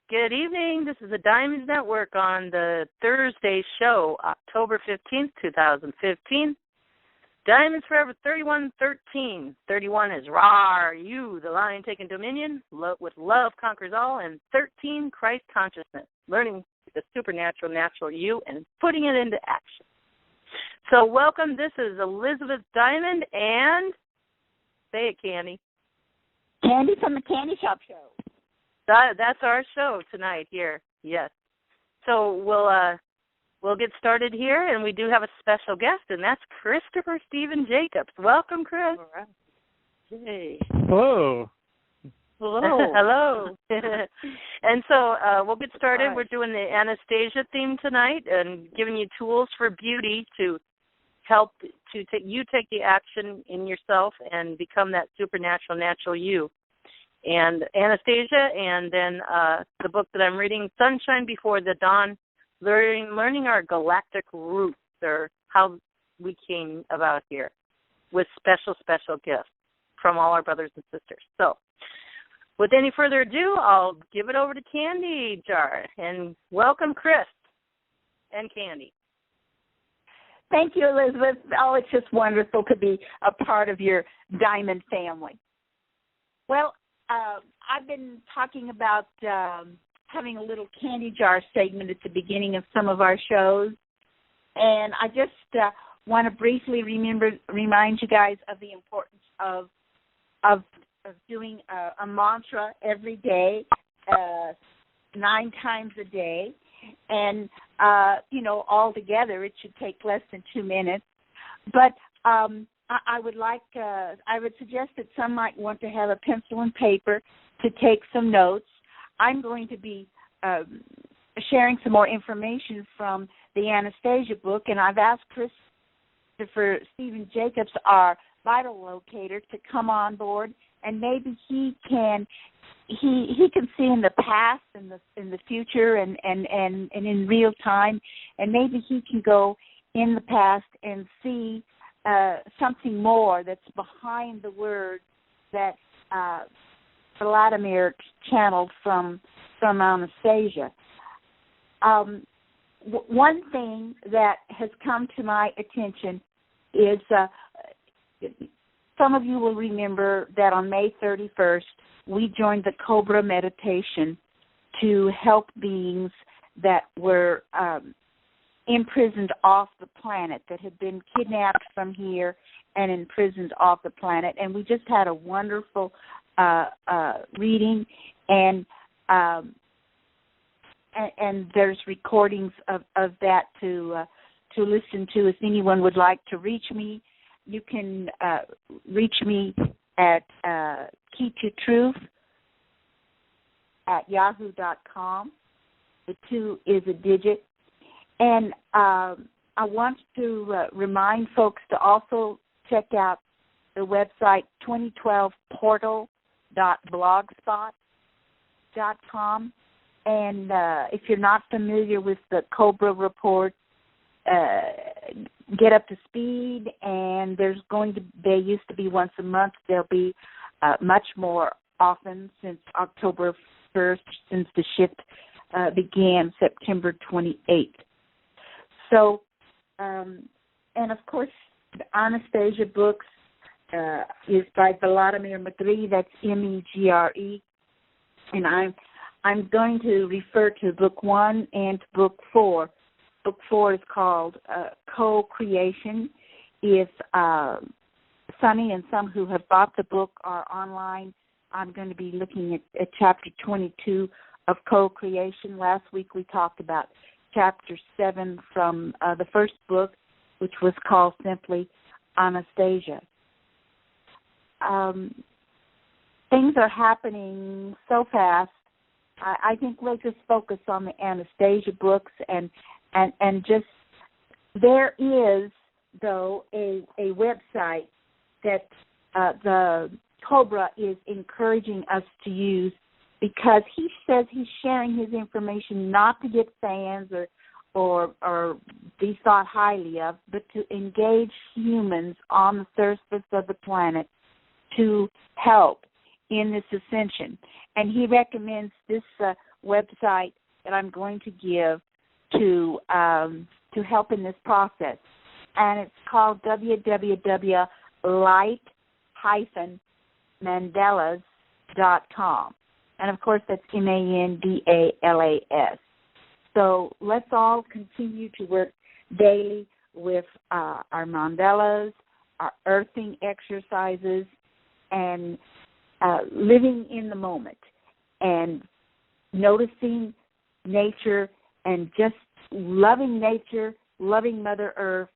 Good evening. This is the Diamonds Network on the Thursday show, October 15th, 2015. Diamonds Forever 3113. 31 is Rawr, you, the lion taking dominion, with love conquers all, and 13, Christ consciousness, learning the supernatural, natural you, and putting it into action. So welcome. This is Elizabeth Diamond, and say it, Candy. Candy from the Candy Shop Show. That's our show tonight here. Yes. So we'll get started here, and we do have a special guest, and that's Christopher Stephen Jacobs. Welcome, Chris. All right. Hey. Hello. Hello. Hello. And so we'll get started. Hi. We're doing the Anastasia theme tonight and giving you tools for beauty to help to take the action in yourself and become that supernatural, natural you. And Anastasia, and then the book that I'm reading, Sunshine Before the Dawn, learning our galactic roots, or how we came about here, with special gifts from all our brothers and sisters. So, with any further ado, I'll give it over to Candy Jar, and welcome Chris and Candy. Thank you, Elizabeth. Oh, it's just wonderful to be a part of your Diamond family. Well, I've been talking about having a little candy jar segment at the beginning of some of our shows, and I just want to briefly remind you guys of the importance of doing a mantra every day, 9 times a day, and all together it should take less than 2 minutes. But I would suggest that some might want to have a pencil and paper to take some notes. I'm going to be sharing some more information from the Anastasia book, and I've asked Christopher Stephen Jacobs, our vital locator, to come on board, and maybe he can see in the past and in the future and in real time, and maybe he can go in the past and see something more that's behind the words that Vladimir channeled from Anastasia. One thing that has come to my attention is some of you will remember that on May 31st, we joined the Cobra meditation to help beings that were imprisoned off the planet, that had been kidnapped from here and imprisoned off the planet. And we just had a wonderful reading, and there's recordings of that to listen to. If anyone would like to reach me, you can reach me at key2truth@yahoo.com. The 2 is a digit. And I want to remind folks to also check out the website 2012portal.blogspot.com. And if you're not familiar with the Cobra report, get up to speed. And there used to be once a month. There'll be much more often since October 1st, since the shift began September 28th. So, and of course, the Anastasia books is by Vladimir Megre. That's Megre, and I'm going to refer to book 1 and to book 4. Book 4 is called Co-Creation. If Sunny and some who have bought the book are online, I'm going to be looking at chapter 22 of Co-Creation. Last week we talked about chapter 7 from the first book, which was called simply Anastasia. Things are happening so fast. I think we'll just focus on the Anastasia books and just, there is, though, a website that the Cobra is encouraging us to use, because he says he's sharing his information not to get fans or be thought highly of, but to engage humans on the surface of the planet to help in this ascension. And he recommends this website that I'm going to give to help in this process, and it's called www.light-mandalas.com, and of course that's MANDALAS. So let's all continue to work daily with our mandalas, our earthing exercises, and living in the moment and noticing nature and just loving nature, loving Mother Earth,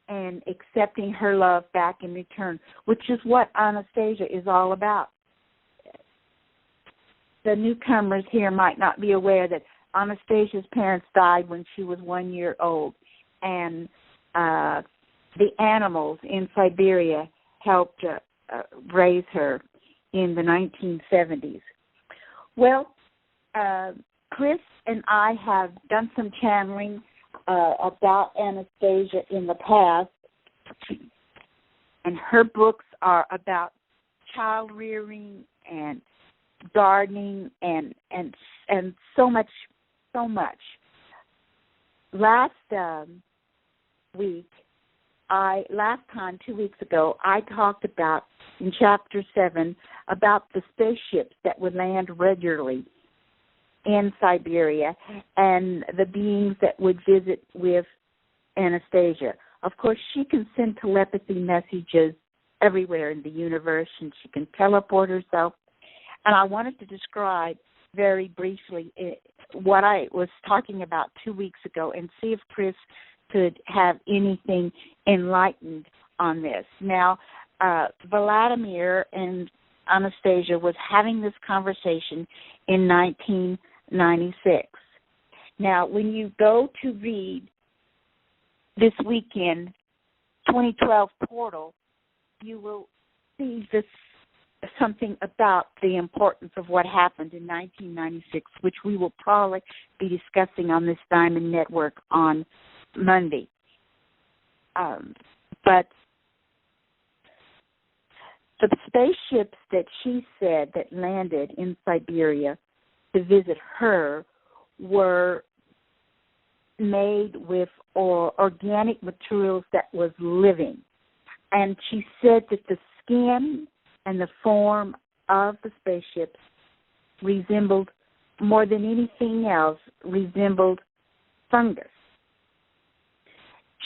and accepting her love back in return, which is what Anastasia is all about. The newcomers here might not be aware that Anastasia's parents died when she was 1 year old, and the animals in Siberia helped raise her in the 1970s. Well, Chris and I have done some channeling about Anastasia in the past, and her books are about child rearing and gardening and so much. Last 2 weeks ago, I talked about in Chapter 7 about the spaceships that would land regularly in Siberia and the beings that would visit with Anastasia. Of course, she can send telepathy messages everywhere in the universe, and she can teleport herself. And I wanted to describe very briefly what I was talking about 2 weeks ago and see if Chris could have anything enlightened on this. Now, Vladimir and Anastasia was having this conversation in 1996. Now, when you go to read this weekend 2012 portal, you will see this something about the importance of what happened in 1996, which we will probably be discussing on this Diamond Network on Monday. But the spaceships that she said that landed in Siberia to visit her were made with organic materials that was living. And she said that the skin and the form of the spaceships resembled, more than anything else, resembled fungus.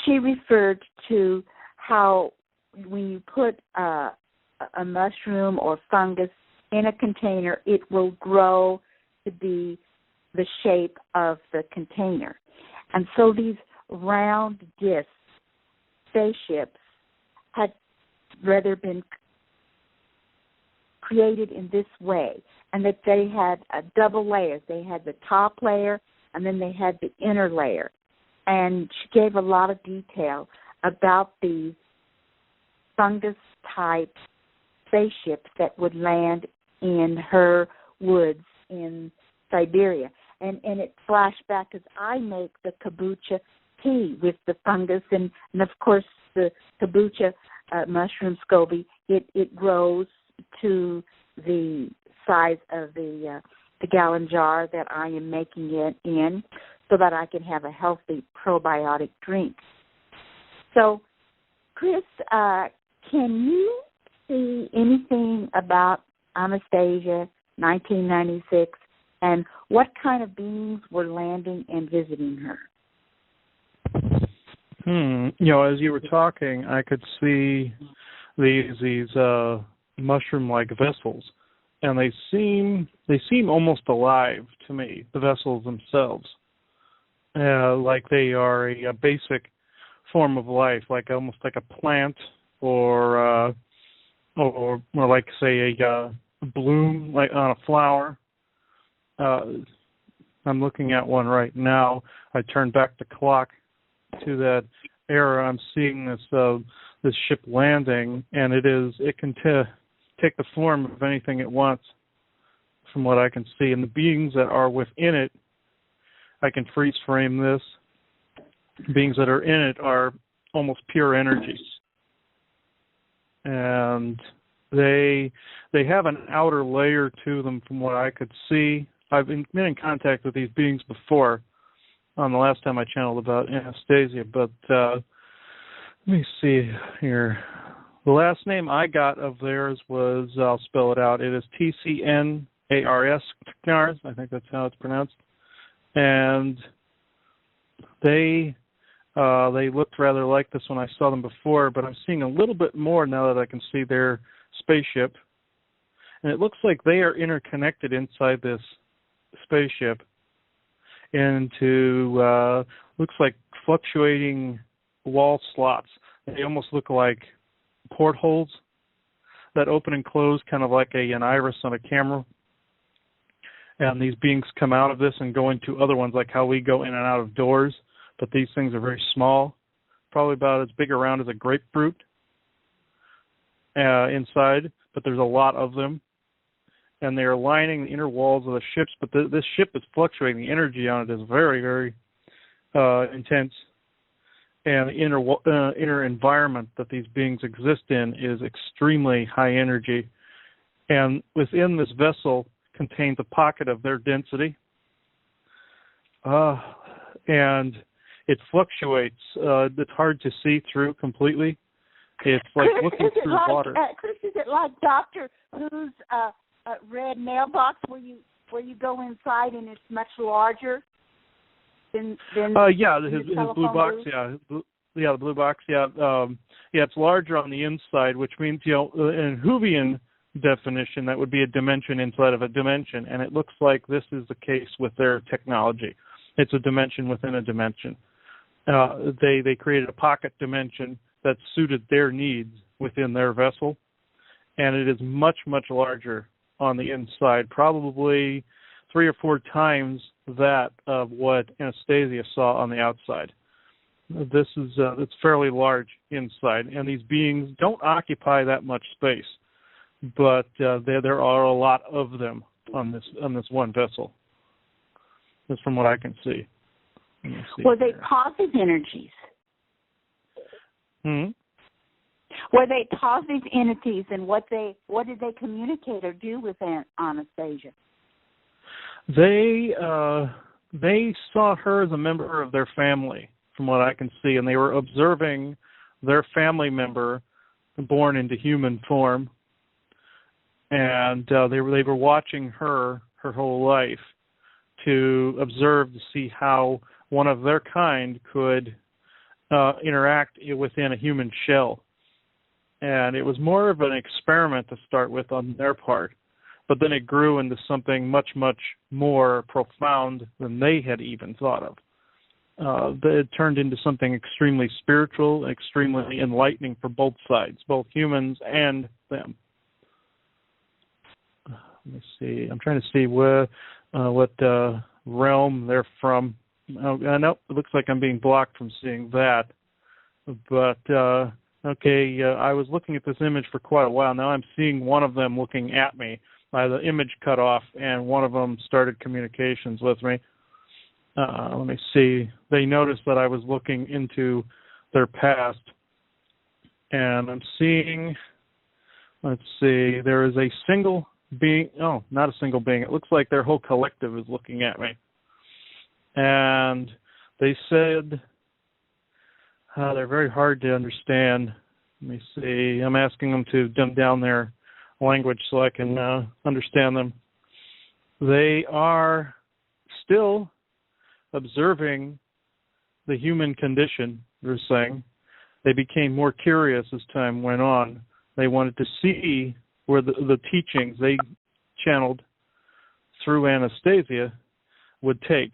She referred to how when you put a mushroom or fungus in a container, it will grow to be the shape of the container. And so these round disc spaceships had rather been created in this way, and that they had double layers. They had the top layer, and then they had the inner layer. And she gave a lot of detail about these fungus-type spaceships that would land in her woods in Siberia. And it flashed back as I make the kombucha tea with the fungus, and of course the kombucha mushroom SCOBY, it grows to the size of the gallon jar that I am making it in, so that I can have a healthy probiotic drink. So, Chris, can you see anything about Anastasia 1996 and what kind of beings were landing and visiting her? As you were talking, I could see these mushroom-like vessels, and they seem almost alive to me, the vessels themselves, like they are a basic form of life, almost like a plant, or like, say, a bloom like on a flower. I'm looking at one right now. I turned back the clock to that era. I'm seeing this ship landing, and it can take the form of anything it wants, from what I can see. And the beings that are within it, I can freeze frame this. Beings that are in it are almost pure energies, and they have an outer layer to them, from what I could see, I've been in contact with these beings before on the last time I channeled about Anastasia, but let me see here. The last name I got of theirs was, I'll spell it out, it is Tcnars, Tcnars, I think that's how it's pronounced. And they looked rather like this when I saw them before, but I'm seeing a little bit more now that I can see their spaceship. And it looks like they are interconnected inside this spaceship into, looks like fluctuating wall slots. They almost look like portholes that open and close, kind of like an iris on a camera. And these beings come out of this and go into other ones, like how we go in and out of doors. But these things are very small, probably about as big around as a grapefruit inside, but there's a lot of them. And they are lining the inner walls of the ships, but this ship is fluctuating. The energy on it is very, very intense. And the inner environment that these beings exist in is extremely high energy. And within this vessel contains a pocket of their density. And it fluctuates. It's hard to see through completely. It's like Chris, looking through water. Chris, is it like Doctor Who's red mailbox where you go inside and it's much larger than yeah, his blue box, booth? the blue box, yeah, it's larger on the inside, which means, in Whovian definition, that would be a dimension inside of a dimension, and it looks like this is the case with their technology. It's a dimension within a dimension. They created a pocket dimension that suited their needs within their vessel, and it is much, much larger on the inside, probably 3 or 4 times that of what Anastasia saw on the outside. This is it's fairly large inside, and these beings don't occupy that much space, but there are a lot of them on this one vessel. That's from what I can see. Were they positive energies? Were they positive entities, and what did they communicate or do with Anastasia? They saw her as a member of their family, from what I can see, and they were observing their family member born into human form, and they were watching her whole life to observe to see how one of their kind could interact within a human shell. And it was more of an experiment to start with on their part, but then it grew into something much, much more profound than they had even thought of. It turned into something extremely spiritual, extremely enlightening for both sides, both humans and them. Let me see. I'm trying to see what realm they're from. Nope, it looks like I'm being blocked from seeing that. But okay, I was looking at this image for quite a while. Now I'm seeing one of them looking at me. The image cut off, and one of them started communications with me. Let me see. They noticed that I was looking into their past, and I'm seeing, let's see, there is a single being, oh, not a single being. It looks like their whole collective is looking at me. And they said, they're very hard to understand. Let me see. I'm asking them to dumb down their language so I can understand them. They are still observing the human condition, they're saying. They became more curious as time went on. They wanted to see where the teachings they channeled through Anastasia would take.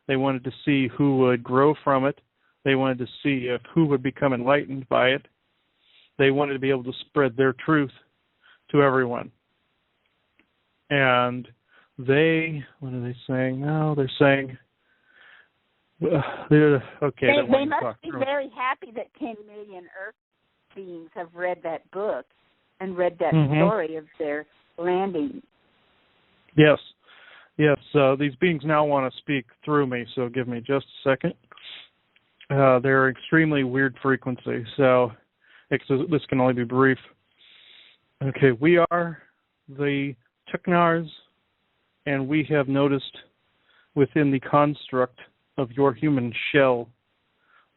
They wanted to see who would grow from it. They wanted to see who would become enlightened by it. They wanted to be able to spread their truth to everyone. And they, what are they saying? No, they're saying, okay. They must be very happy that 10 million Earth beings have read that book and read that story of their landing. Yes. These beings now want to speak through me, so give me just a second. They're extremely weird frequency, so this can only be brief. Okay, we are the Tcnars And we have noticed within the construct of your human shell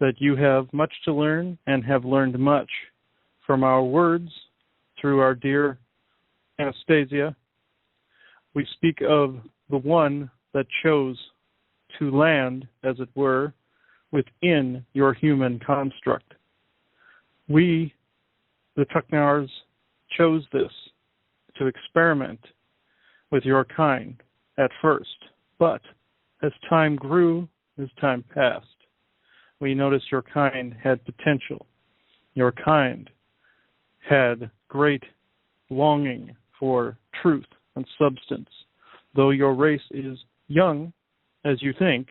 that you have much to learn and have learned much from our words through our dear Anastasia. We speak of the one that chose to land, as it were, within your human construct. We, the Tcnars, chose this to experiment with your kind at first, but as time grew, as time passed, we noticed your kind had potential. Your kind had great longing for truth and substance. Though your race is young, as you think,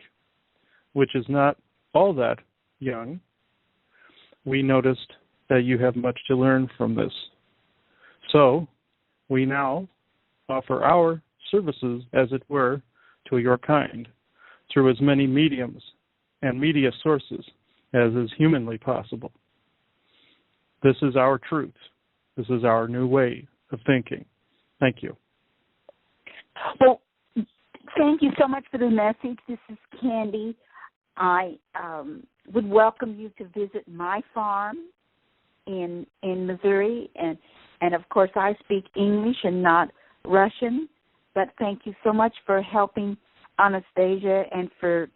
which is not all that young, we noticed that you have much to learn from this. So, we now offer our services, as it were, to your kind, through as many mediums and media sources as is humanly possible. This is our truth. This is our new way of thinking. Thank you. Well, thank you so much for the message. This is Candy. I would welcome you to visit my farm in Missouri, and of course I speak English and not Russian, but thank you so much for helping Anastasia and for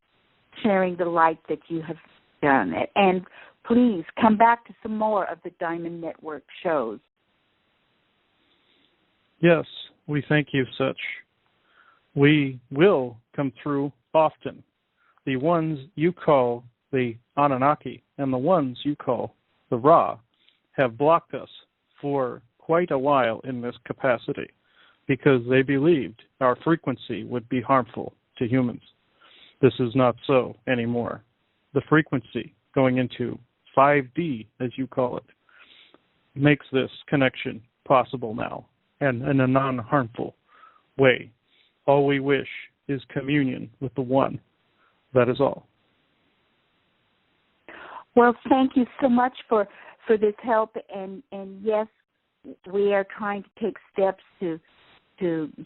sharing the light that you have done. And please come back to some more of the Diamond Network shows. Yes, we thank you such. We will come through often. The ones you call the Anunnaki and the ones you call the Ra have blocked us for quite a while in this capacity because they believed our frequency would be harmful to humans. This is not so anymore. The frequency going into 5D, as you call it, makes this connection possible now, and in a non-harmful way. All we wish is communion with the One. That is all. Well, thank you so much for this help, and yes, we are trying to take steps to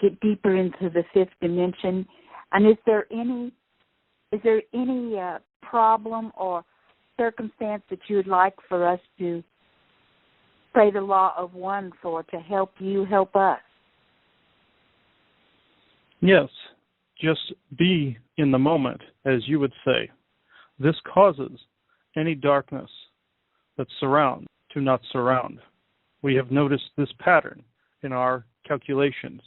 get deeper into the fifth dimension. And is there any problem or circumstance that you would like for us to pray the law of one for, to help you help us? Yes, just be in the moment, as you would say. This causes any darkness that surrounds to not surround. We have noticed this pattern in our calculations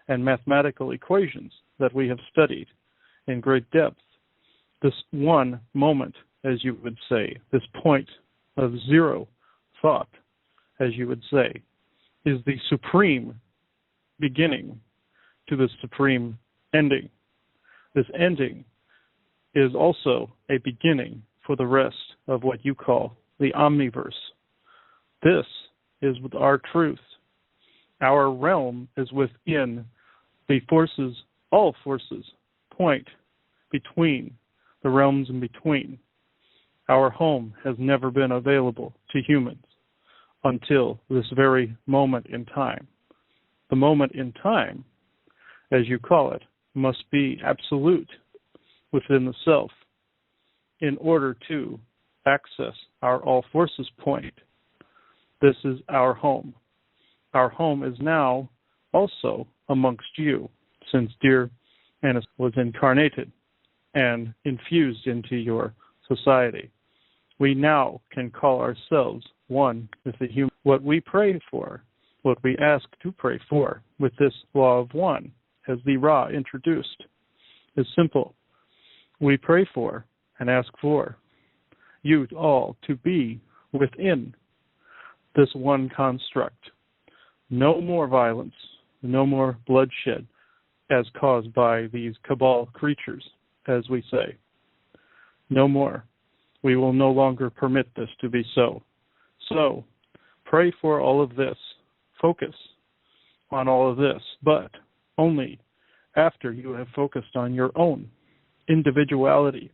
and mathematical equations that we have studied in great depth. This one moment, as you would say, this point of zero thought, as you would say, is the supreme beginning to the supreme ending. This ending is also a beginning for the rest of what you call the omniverse. This is with our truth. Our realm is within the forces, all forces point between the realms in between. Our home has never been available to humans until this very moment in time. The moment in time, as you call it, must be absolute within the self in order to access our all forces point. This is our home. Our home is now also amongst you, since dear Anastasia was incarnated and infused into your society. We now can call ourselves one with the human. What we pray for, what we ask to pray for with this law of one, as the Ra introduced, is simple. We pray for and ask for you all to be within this one construct. No more violence, no more bloodshed as caused by these cabal creatures, as we say. No more. We will no longer permit this to be so. So, pray for all of this. Focus on all of this, but only after you have focused on your own individuality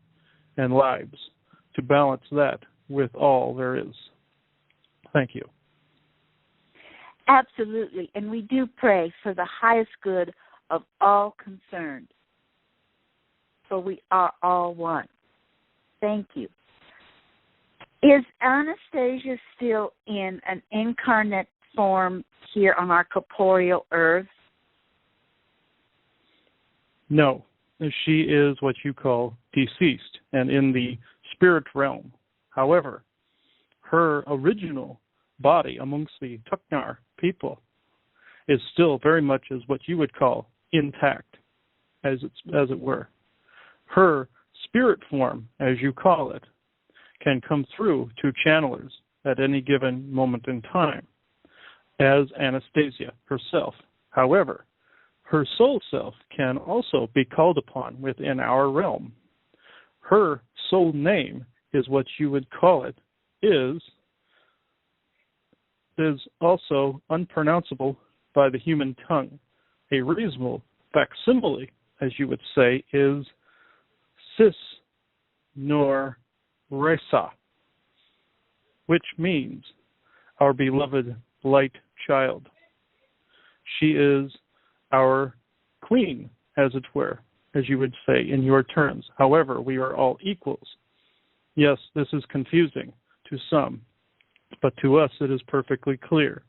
and lives to balance that with all there is. Thank you. Absolutely, and we do pray for the highest good of all concerned. For we are all one. Thank you. Is Anastasia still in an incarnate form here on our corporeal earth? No, she is what you call deceased and in the spirit realm. However, her original body amongst the Tcnar people is still very much as what you would call intact, as it were. Her spirit form, as you call it, can come through to channelers at any given moment in time, as Anastasia herself. However, her soul self can also be called upon within our realm. Her soul name is what you would call it, is also unpronounceable by the human tongue. A reasonable facsimile, as you would say, is Tcnars, which means our beloved light child. She is our queen, as it were, as you would say in your terms. However, we are all equals. Yes, this is confusing to some, but to us it is perfectly clear.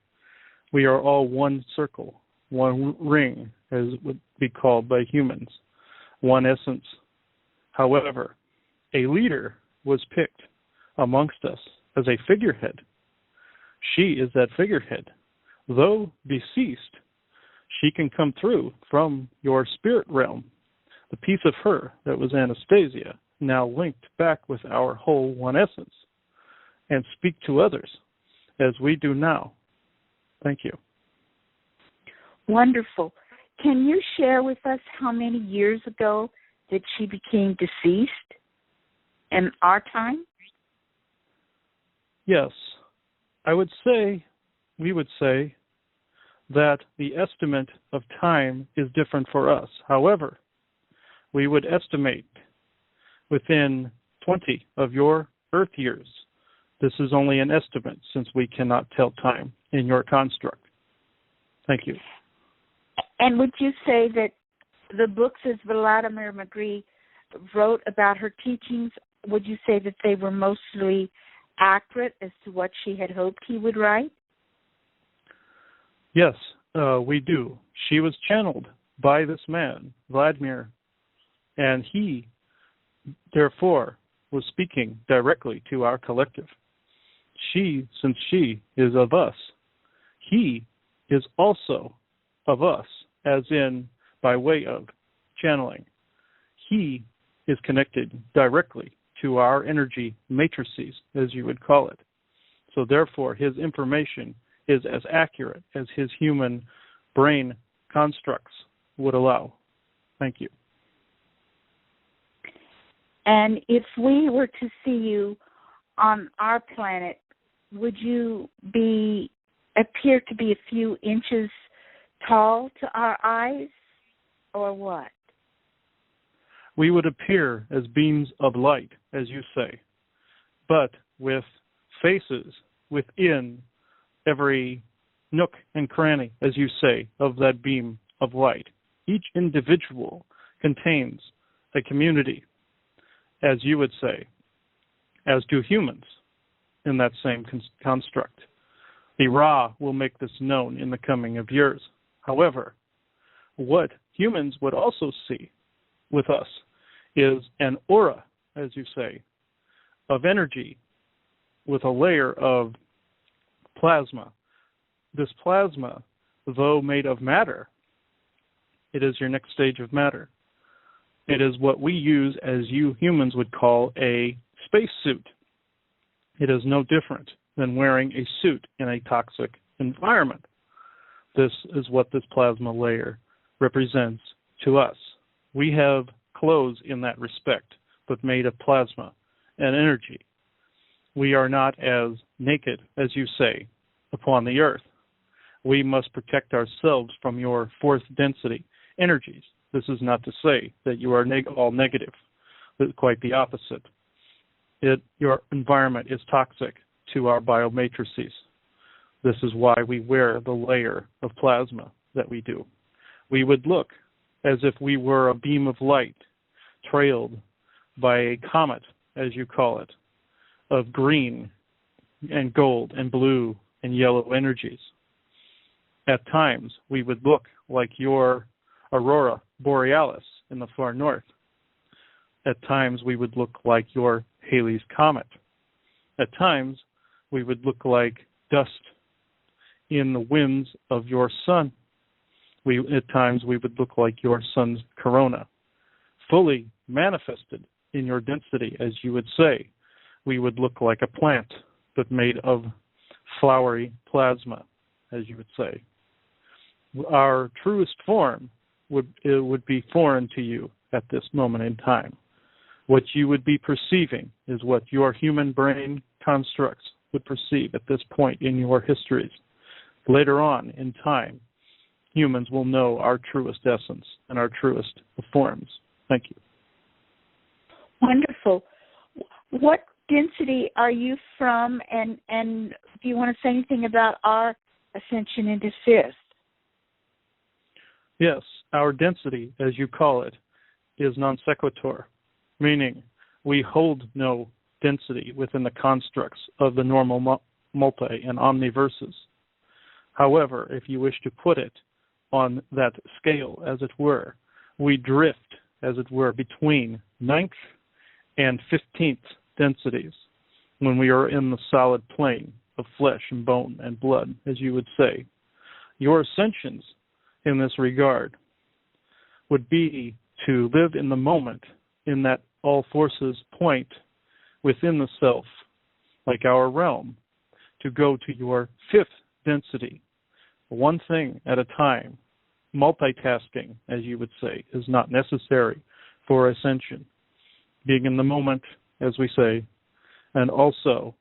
We are all one circle, one ring, as it would be called by humans, one essence. However, a leader was picked amongst us as a figurehead. She is that figurehead. Though deceased, she can come through from your spirit realm. The piece of her that was Anastasia now linked back with our whole one essence and speak to others as we do now. Thank you. Wonderful. Can you share with us how many years ago that she became deceased in our time? Yes. We would say that the estimate of time is different for us. However, we would estimate within 20 of your Earth years. This is only an estimate since we cannot tell time in your construct. Thank you. And would you say that the books as Vladimir Magritte wrote about her teachings, would you say that they were mostly accurate as to what she had hoped he would write? Yes, we do. She was channeled by this man, Vladimir, and he, therefore, was speaking directly to our collective. She, since she is of us, he is also of us, as in by way of channeling. He is connected directly to our energy matrices, as you would call it. So therefore, his information is as accurate as his human brain constructs would allow. Thank you. And if we were to see you on our planet, would you appear to be a few inches tall to our eyes, or what? We would appear as beams of light, as you say, but with faces within every nook and cranny, as you say, of that beam of light. Each individual contains a community, as you would say, as do humans in that same construct. The Ra will make this known in the coming of years. However, what humans would also see with us is an aura, as you say, of energy with a layer of plasma. This plasma, though made of matter, it is your next stage of matter. It is what we use as you humans would call a spacesuit. It is no different than wearing a suit in a toxic environment. This is what this plasma layer represents to us. We have clothes in that respect, but made of plasma and energy. We are not as naked, as you say, upon the earth. We must protect ourselves from your fourth density energies. This is not to say that you are all negative, but quite the opposite. Your environment is toxic to our biomatrices. This is why we wear the layer of plasma that we do. We would look as if we were a beam of light trailed by a comet, as you call it, of green and gold and blue and yellow energies. At times, we would look like your aurora borealis in the far north. At times, we would look like your Halley's Comet. At times, we would look like dust in the winds of your sun. At times, we would look like your sun's corona, fully manifested in your density, as you would say. We would look like a plant, but made of flowery plasma, as you would say. Our truest form would be foreign to you at this moment in time. What you would be perceiving is what your human brain constructs would perceive at this point in your histories. Later on in time, humans will know our truest essence and our truest forms. Thank you. Wonderful. What density are you from, and do you want to say anything about our ascension into fifth? Yes, our density, as you call it, is non sequitur, meaning we hold no density within the constructs of the normal multi and omniverses. However, if you wish to put it on that scale, as it were, we drift, as it were, between 9th and 15th densities when we are in the solid plane of flesh and bone and blood, as you would say. Your ascensions in this regard would be to live in the moment, in that all forces point within the self, like our realm, to go to your 5th density, one thing at a time. Multitasking, as you would say, is not necessary for ascension. Being in the moment, as we say, and also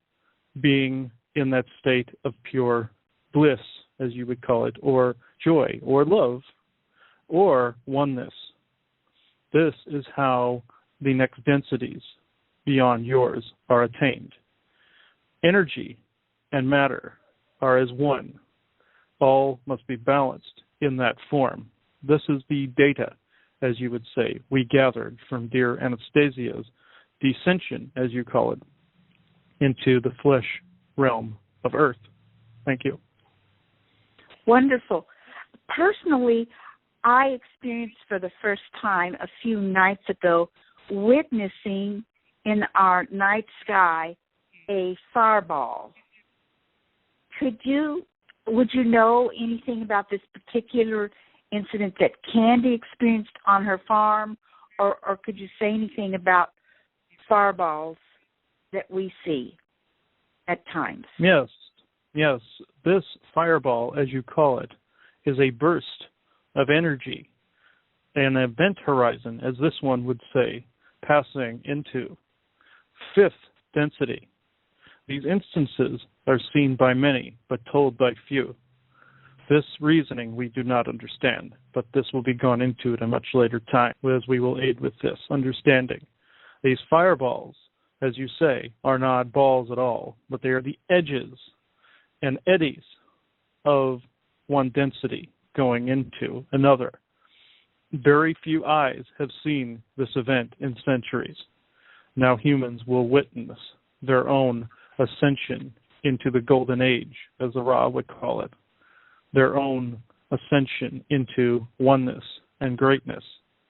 being in that state of pure bliss, as you would call it, or joy, or love, or oneness. This is how the next densities beyond yours are attained. Energy and matter are as one. All must be balanced in that form. This is the data, as you would say, we gathered from dear Anastasia's descension, as you call it, into the flesh realm of Earth. Thank you. Wonderful. Personally, I experienced for the first time a few nights ago witnessing in our night sky a fireball. Would you know anything about this particular incident that Candy experienced on her farm, or could you say anything about fireballs that we see at times? Yes. This fireball, as you call it, is a burst of energy, an event horizon, as this one would say, passing into 5th density. These instances are seen by many, but told by few. This reasoning we do not understand, but this will be gone into at a much later time, as we will aid with this understanding. These fireballs, as you say, are not balls at all, but they are the edges and eddies of one density going into another. Very few eyes have seen this event in centuries. Now humans will witness their own ascension into the golden age, as the Ra would call it, their own ascension into oneness and greatness.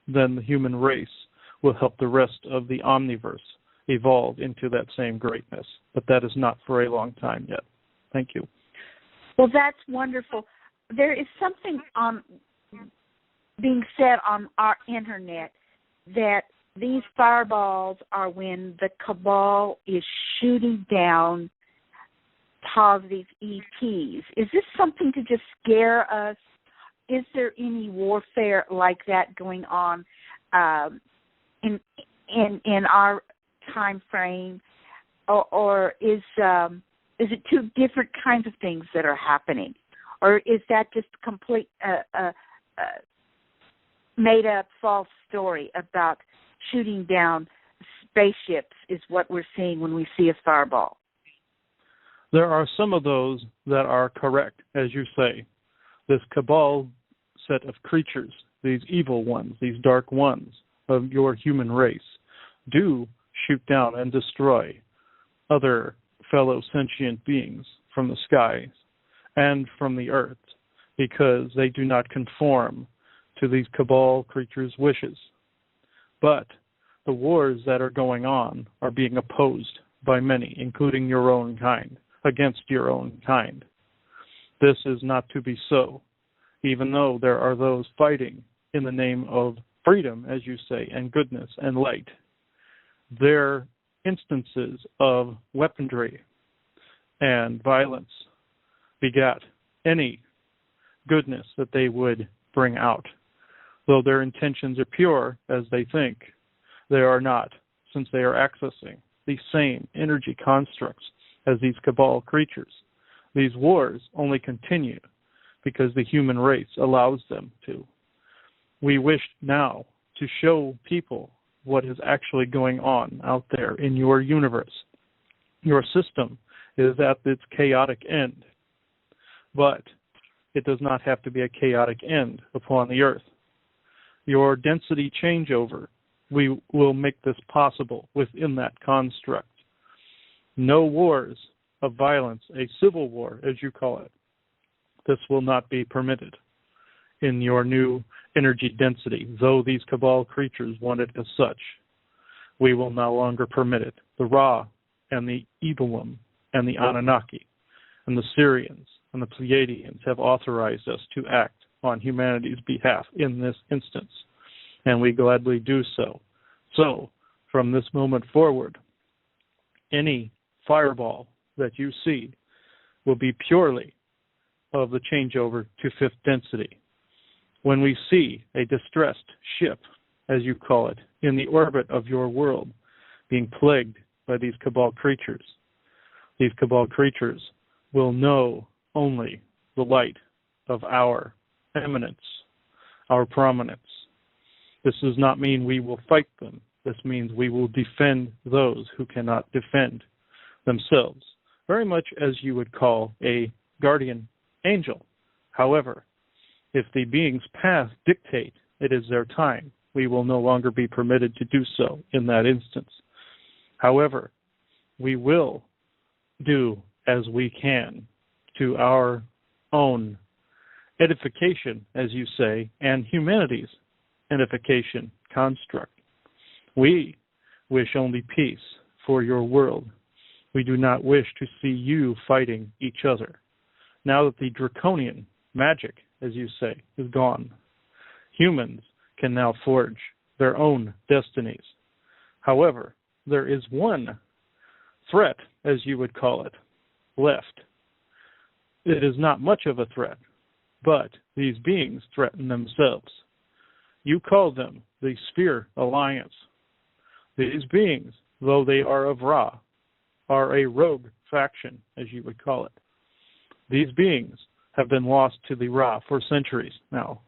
Then the human race will help the rest of the omniverse evolve into that same greatness. But that is not for a long time yet. Thank you. Well, that's wonderful. There is something being said on our internet that these fireballs are when the cabal is shooting down positive ETs. Is this something to just scare us? Is there any warfare like that going on in our time frame, or is it two different kinds of things that are happening, or is that just a complete made-up false story about shooting down spaceships is what we're seeing when we see a fireball? There are some of those that are correct, as you say. This cabal set of creatures, these evil ones, these dark ones of your human race, do shoot down and destroy other fellow sentient beings from the skies and from the earth, because they do not conform to these cabal creatures' wishes. But the wars that are going on are being opposed by many, including your own kind, against your own kind. This is not to be so, even though there are those fighting in the name of freedom, as you say, and goodness and light. Their instances of weaponry and violence begat any goodness that they would bring out. Though their intentions are pure, as they think, they are not, since they are accessing the same energy constructs as these cabal creatures. These wars only continue because the human race allows them to. We wish now to show people what is actually going on out there in your universe. Your system is at its chaotic end, but it does not have to be a chaotic end upon the earth. Your density changeover, we will make this possible within that construct. No wars of violence, a civil war, as you call it. This will not be permitted in your new energy density, though these cabal creatures want it as such. We will no longer permit it. The Ra and the Evilum and the Anunnaki and the Syrians and the Pleiadians have authorized us to act on humanity's behalf in this instance, and we gladly do so. So, from this moment forward, any fireball that you see will be purely of the changeover to fifth density. When we see a distressed ship, as you call it, in the orbit of your world being plagued by these cabal creatures will know only the light of our eminence, our prominence. This does not mean we will fight them. This means we will defend those who cannot defend themselves, very much as you would call a guardian angel. However, if the being's path dictate it is their time, we will no longer be permitted to do so in that instance. However, we will do as we can to our own edification, as you say, and humanity's edification construct. We wish only peace for your world. We do not wish to see you fighting each other. Now that the draconian magic, as you say, is gone, humans can now forge their own destinies. However, there is one threat, as you would call it, left. It is not much of a threat, but these beings threaten themselves. You call them the Sphere Alliance. These beings, though they are of Ra, are a rogue faction, as you would call it. These beings have been lost to the Ra for centuries now.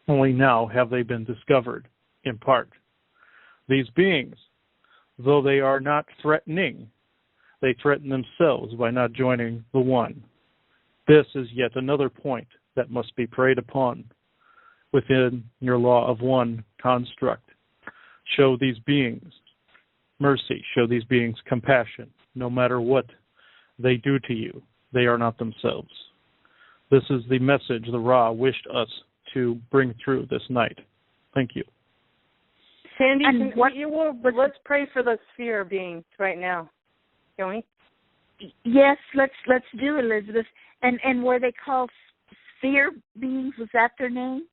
Only now have they been discovered, in part. These beings, though they are not threatening, they threaten themselves by not joining the One. This is yet another point that must be preyed upon within your law of one construct. Show these beings mercy, show these beings compassion. No matter what they do to you, they are not themselves. This is the message the Ra wished us to bring through this night. Thank you. Sandy, let's pray for the sphere beings right now, can we? Yes, let's do, Elizabeth. And were they called sphere beings? Was that their name?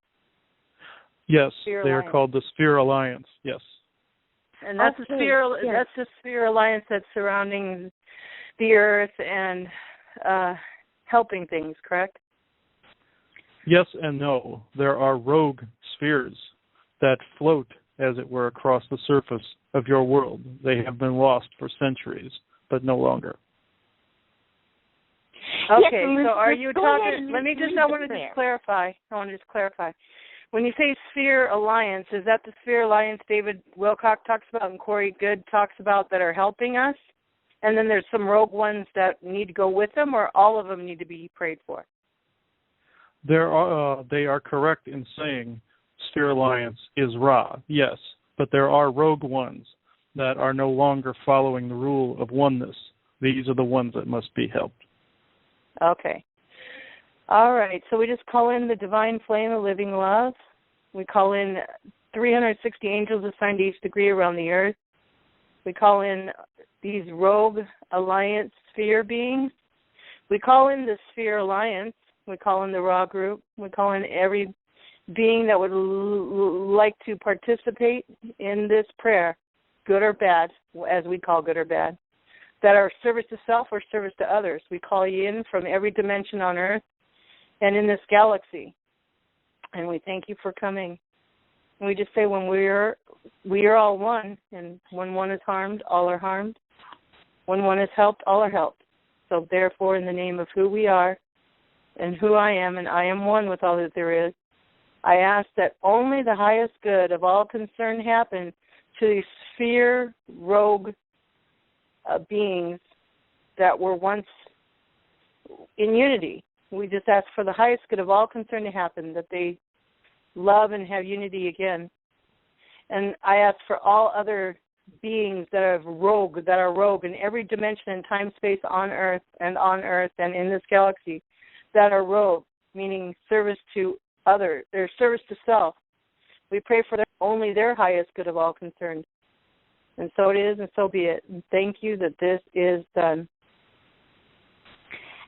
Yes, Sphere they are Alliance. called the Sphere Alliance. Yes. And that's Okay, the sphere. yes. That's the sphere alliance that's surrounding the Earth and helping things. Correct? Yes and no. There are rogue spheres that float, as it were, across the surface of your world. They have been lost for centuries, but no longer. Okay, Yes, so are you go ahead talking? and Let me just. read I the want to prayer. just clarify. When you say Sphere Alliance, is that the Sphere Alliance David Wilcock talks about and Corey Good talks about that are helping us? And then there's some rogue ones that need to go with them, or all of them need to be prayed for? They are correct in saying Sphere Alliance is Ra, yes, but there are rogue ones that are no longer following the rule of oneness. These are the ones that must be helped. Okay. All right, so we just call in the divine flame of living love. We call in 360 angels assigned to each degree around the earth. We call in these rogue alliance sphere beings. We call in the Sphere Alliance. We call in the Ra group. We call in every being that would like to participate in this prayer, good or bad, as we call good or bad, that are service to self or service to others. We call you in from every dimension on earth and in this galaxy. And we thank you for coming. And we just say when we are all one, and when one is harmed, all are harmed. When one is helped, all are helped. So therefore, in the name of who we are and who I am, and I am one with all that there is, I ask that only the highest good of all concerned happen to these sphere rogue beings that were once in unity. We just ask for the highest good of all concerned to happen, that they love and have unity again. And I ask for all other beings that are rogue in every dimension and time space on Earth and in this galaxy, that are rogue, meaning service to other, their service to self. We pray for only their highest good of all concerned. And so it is, and so be it. And thank you that this is done.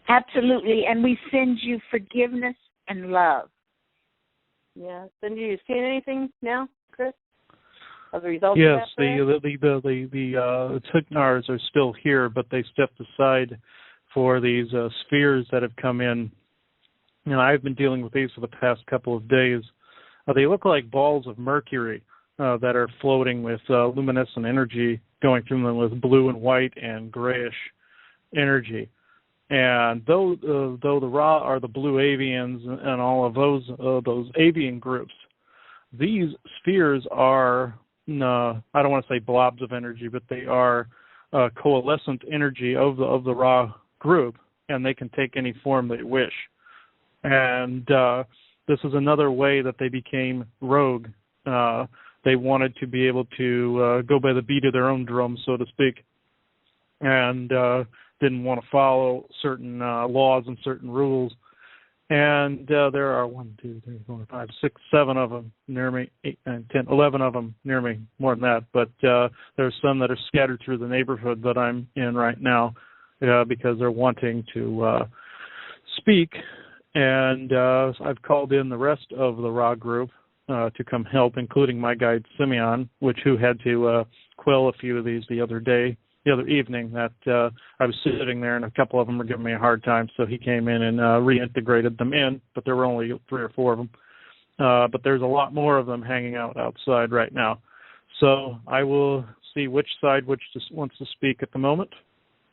Absolutely, and we send you forgiveness and love. Yeah. Cindy, you seen anything now, Chris? Of the results yes, of that the Tcnars are still here, but they stepped aside for these spheres that have come in. You know, I've been dealing with these for the past couple of days. They look like balls of mercury that are floating with luminescent energy going through them with blue and white and grayish energy. And though the Ra are the blue avians and all of those avian groups, these spheres are, I don't want to say blobs of energy, but they are coalescent energy of the Ra group, and they can take any form they wish. And this is another way that they became rogue. They wanted to be able to go by the beat of their own drum, so to speak, and didn't want to follow certain laws and certain rules. And there are 1, 2, 3, 4, 5, 6, 7 of them near me, 8, 9, 10, 11 of them near me, more than that. But there's some that are scattered through the neighborhood that I'm in right now because they're wanting to speak. And I've called in the rest of the Ra group to come help, including my guide Simeon, who had to quell a few of these the other evening that I was sitting there, and a couple of them were giving me a hard time, so he came in and reintegrated them in, but there were only 3 or 4 of them. But there's a lot more of them hanging out outside right now. So I will see which side wants to speak at the moment.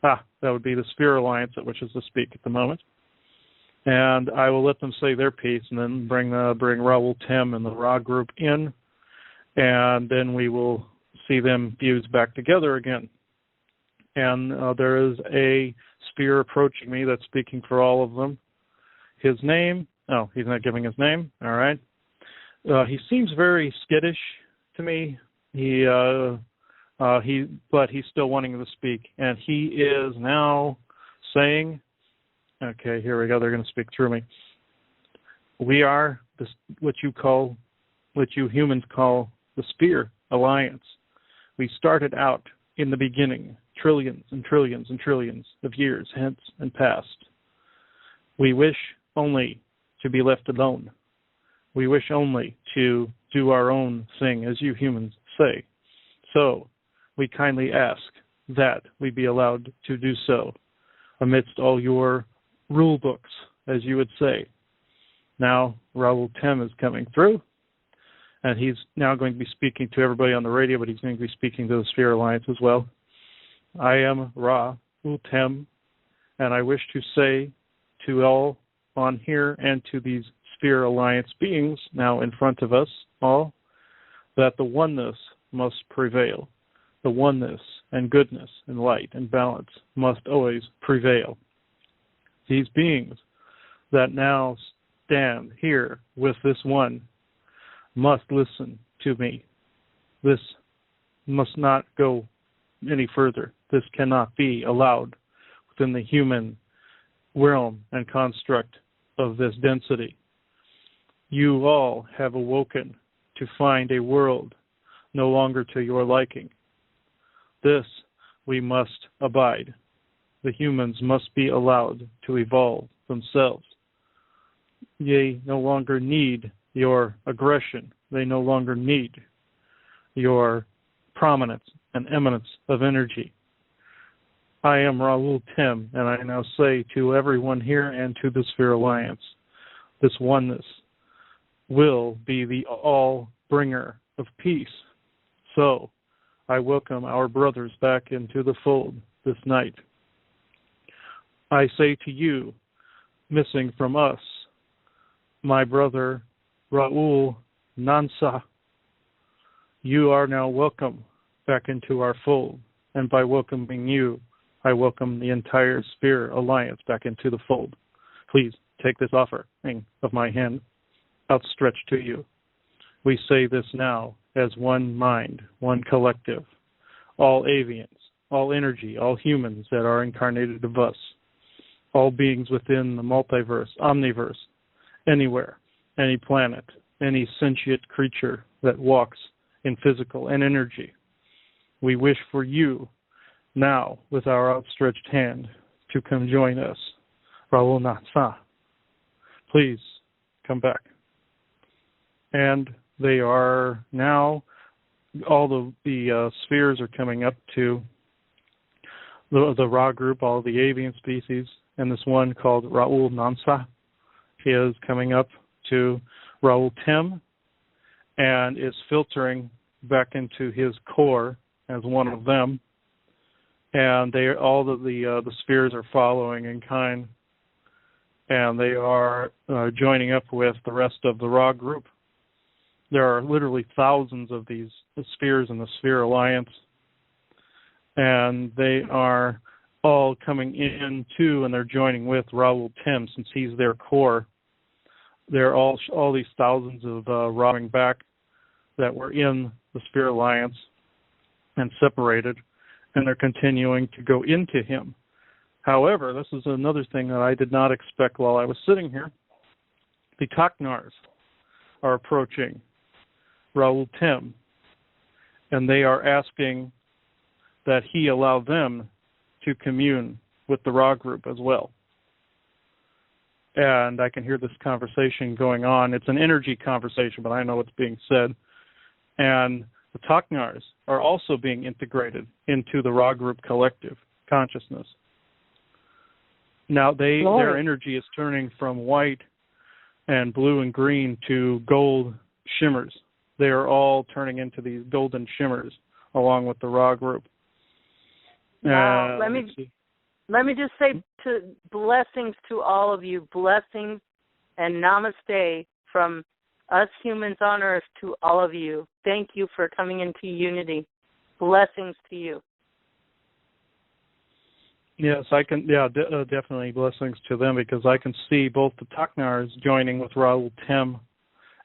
That would be the Sphere Alliance that wishes to speak at the moment. And I will let them say their piece, and then bring Raoul Tim and the Ra group in, and then we will see them fuse back together again. And there is a sphere approaching me that's speaking for all of them. His name? Oh, he's not giving his name. All right. He seems very skittish to me. But he's still wanting to speak, and he is now saying, "Okay, here we go. They're going to speak through me. We are what you humans call the Sphere Alliance. We started out in the beginning, trillions and trillions and trillions of years hence and past. We wish only to be left alone. We wish only to do our own thing, as you humans say. So we kindly ask that we be allowed to do so amidst all your rule books, as you would say." Now, Raoul Tim is coming through, and he's now going to be speaking to everybody on the radio, but he's going to be speaking to the Sphere Alliance as well. "I am Raoul Tim, and I wish to say to all on here and to these Sphere Alliance beings now in front of us all, that the oneness must prevail. The oneness and goodness and light and balance must always prevail. These beings that now stand here with this one must listen to me. This must not go any further. This cannot be allowed within the human realm and construct of this density. You all have awoken to find a world no longer to your liking. This we must abide. The humans must be allowed to evolve themselves. They no longer need your aggression. They no longer need your prominence and eminence of energy. I am Raul Tim, and I now say to everyone here and to the Sphere Alliance, this oneness will be the all-bringer of peace. So, I welcome our brothers back into the fold this night. I say to you, missing from us, my brother Raul Nansa, you are now welcome back into our fold. And by welcoming you, I welcome the entire Sphere Alliance back into the fold. Please take this offering of my hand outstretched to you. We say this now as one mind, one collective, all avians, all energy, all humans that are incarnated of us, all beings within the multiverse, omniverse, anywhere, any planet, any sentient creature that walks in physical and energy. We wish for you now, with our outstretched hand, to come join us. Raul Natsa, please come back. And they are now, all the spheres are coming up to the Ra group, all the avian species, and this one called Raul Nansa is coming up to Raul Tim and is filtering back into his core as one of them. And all the spheres are following in kind, and they are joining up with the rest of the Ra group. There are literally thousands of these spheres in the Sphere Alliance, and they are all coming into and they're joining with Raul Tim since he's their core. They're all these thousands of Ra back that were in the Sphere Alliance and separated, and they're continuing to go into him. However, this is another thing that I did not expect while I was sitting here. The Tcnars are approaching Raul Tim, and they are asking that he allow them to commune with the Ra group as well. And I can hear this conversation going on. It's an energy conversation, but I know what's being said. And the Tcnars are also being integrated into the Ra group collective consciousness. Now their energy is turning from white and blue and green to gold shimmers. They are all turning into these golden shimmers along with the Ra group. Wow. Let me just say blessings to all of you. Blessings and namaste from us humans on Earth to all of you. Thank you for coming into unity. Blessings to you. Yes, I can. Yeah, definitely blessings to them, because I can see both the Tcnars joining with Raul Tim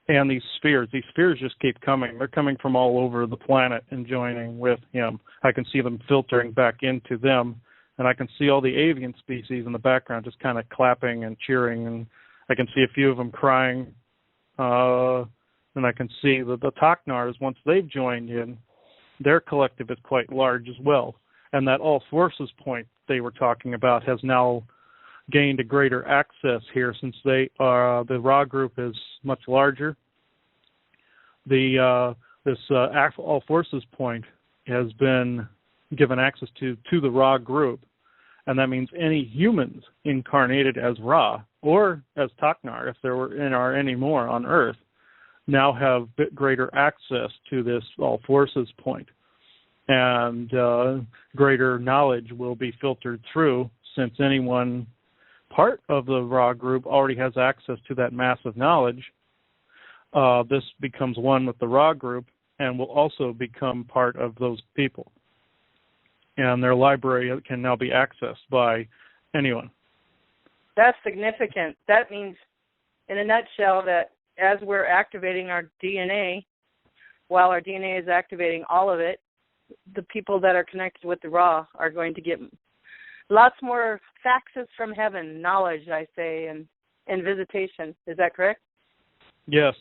and these spheres. These spheres just keep coming. They're coming from all over the planet and joining with him. I can see them filtering back into them, and I can see all the avian species in the background just kind of clapping and cheering, and I can see a few of them crying. And I can see that the Tcnars, once they've joined in, their collective is quite large as well. And that all forces point they were talking about has now gained a greater access here, since the Ra group is much larger. This all forces point has been given access to the Ra group, and that means any humans incarnated as Ra or as Tcnar, if there are any more on Earth, now have a bit greater access to this all forces point. And greater knowledge will be filtered through, since anyone part of the Ra group already has access to that massive knowledge. This becomes one with the Ra group and will also become part of those people. And their library can now be accessed by anyone. That's significant. That means, in a nutshell, that as we're activating our DNA, while our DNA is activating all of it, the people that are connected with the Ra are going to get lots more faxes from heaven, knowledge, I say, and visitation. Is that correct? Yes.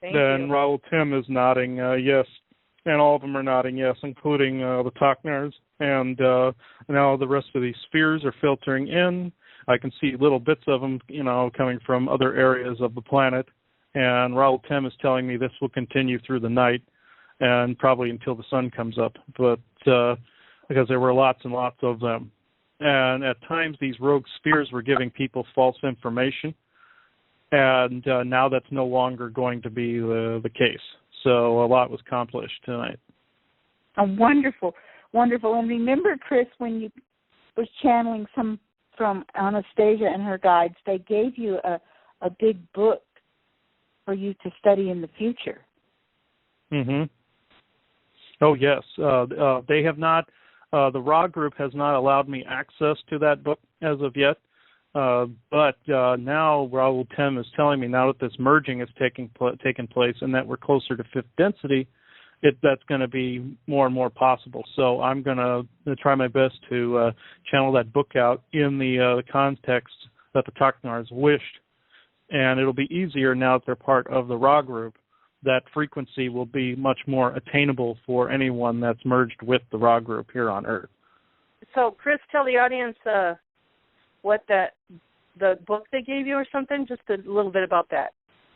Thank you. And Raoul Tim is nodding yes. And all of them are nodding yes, including the Tcnars. And now the rest of these spheres are filtering in. I can see little bits of them, coming from other areas of the planet. And Raoul Tim is telling me this will continue through the night and probably until the sun comes up. But because there were lots and lots of them. And at times these rogue spheres were giving people false information. And now that's no longer going to be the case. So a lot was accomplished tonight. Oh, wonderful, wonderful. And remember, Chris, when you was channeling some from Anastasia and her guides, they gave you a big book for you to study in the future. Mm-hmm. Oh, yes. They have not, the Ra group has not allowed me access to that book as of yet. But now Raoul Tim is telling me now that this merging is taking place and that we're closer to fifth density, that's going to be more and more possible. So I'm going to try my best to channel that book out in the context that the Tcnars wished. And it'll be easier now that they're part of the Ra group. That frequency will be much more attainable for anyone that's merged with the Ra group here on Earth. So, Chris, tell the audience what the book they gave you or something, just a little bit about that.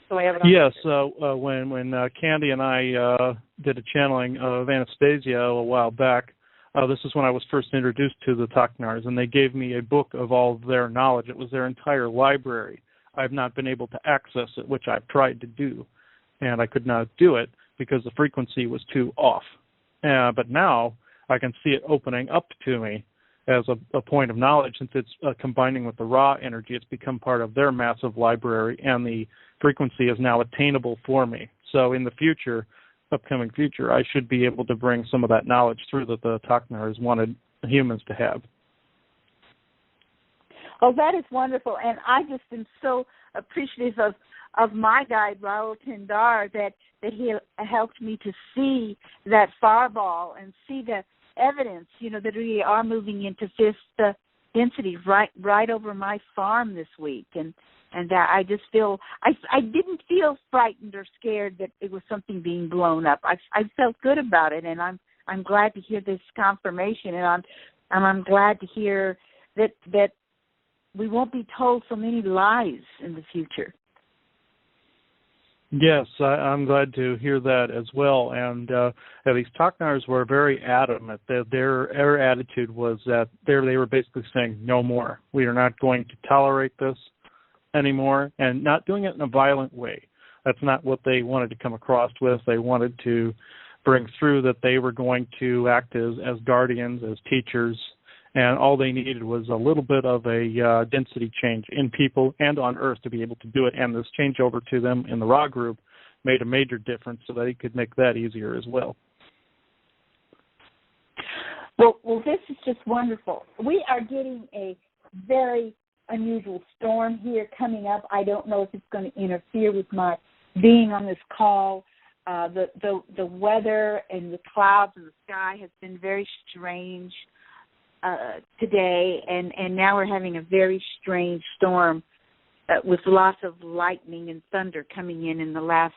So I have it on. Yes, when Candy and I did a channeling of Anastasia a while back, this is when I was first introduced to the Tcnars, and they gave me a book of all of their knowledge. It was their entire library. I've not been able to access it, which I've tried to do, and I could not do it because the frequency was too off. But now I can see it opening up to me as a point of knowledge. Since it's combining with the Ra energy, it's become part of their massive library, and the frequency is now attainable for me. So in the future, upcoming future, I should be able to bring some of that knowledge through that the Tcnars wanted humans to have. Oh, that is wonderful, and I just am so appreciative of my guide, Raoul Tindar, that he helped me to see that fireball and see the evidence, that we are moving into fifth density right over my farm this week, and I just feel I didn't feel frightened or scared that it was something being blown up. I felt good about it, and I'm glad to hear this confirmation, and I'm glad to hear that we won't be told so many lies in the future. Yes, I'm glad to hear that as well. And these Tcnars were very adamant that their attitude was that they were basically saying no more. We are not going to tolerate this anymore, and not doing it in a violent way. That's not what they wanted to come across with. They wanted to bring through that they were going to act as guardians, as teachers, and all they needed was a little bit of a density change in people and on Earth to be able to do it. And this changeover to them in the Ra group made a major difference, so that he could make that easier as well. Well, this is just wonderful. We are getting a very unusual storm here coming up. I don't know if it's going to interfere with my being on this call. The weather and the clouds in the sky has been very strange today, and now we're having a very strange storm with lots of lightning and thunder coming in the last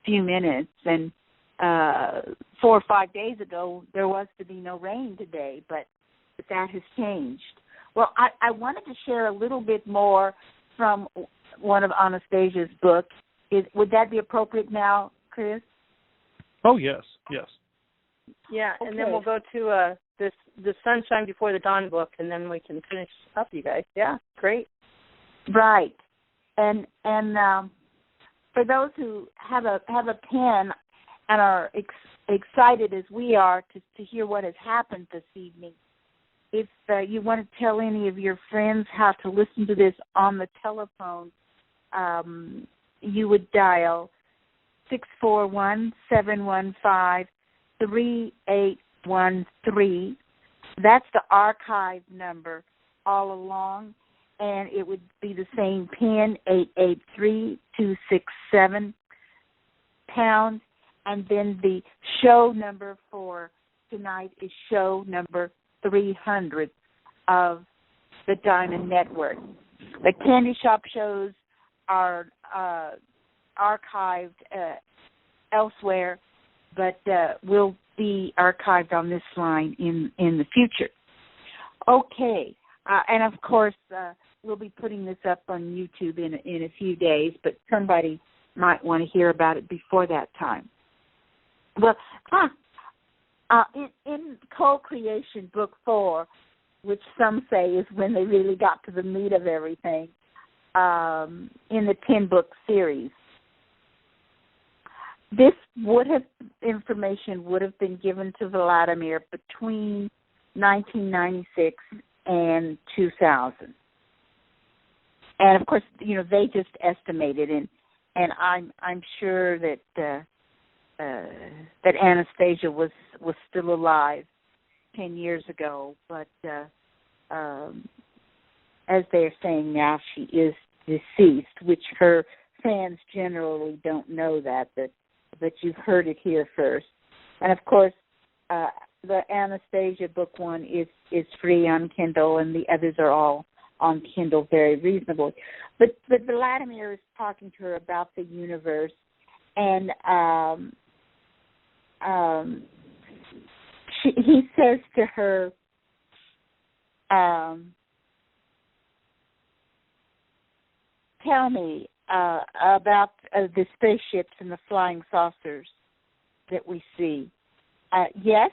few minutes. And 4 or 5 days ago, there was to be no rain today, but that has changed. Well, I wanted to share a little bit more from one of Anastasia's books. Would that be appropriate now, Chris? Oh, yes, yes. Yeah, okay. And then we'll go to the Sunshine Before the Dawn book, and then we can finish up, you guys. Yeah, great. Right. And for those who have a pen and are excited as we are to hear what has happened this evening, if you want to tell any of your friends how to listen to this on the telephone, you would dial 641-715-3813. That's the archive number all along. and it would be the same pin, 883267 pounds, and then the show number for tonight is show number 300 of the Diamond Network. The Candy Shop shows are archived elsewhere, but will be archived on this line in the future. Okay, and of course we'll be putting this up on YouTube in a few days, but somebody might want to hear about it before that time. Well, in Co-Creation Book 4, which some say is when they really got to the meat of everything, in the 10-book series, this information would have been given to Vladimir between 1996 and 2000. And of course, they just estimated, and I'm sure that that Anastasia was still alive 10 years ago, but as they're saying now, she is deceased, which her fans generally don't know that, but you've heard it here first. And of course, the Anastasia book 1 is free on Kindle, and the others are all on Kindle very reasonably. But Vladimir is talking to her about the universe, and he says to her, tell me about the spaceships and the flying saucers that we see. Yes,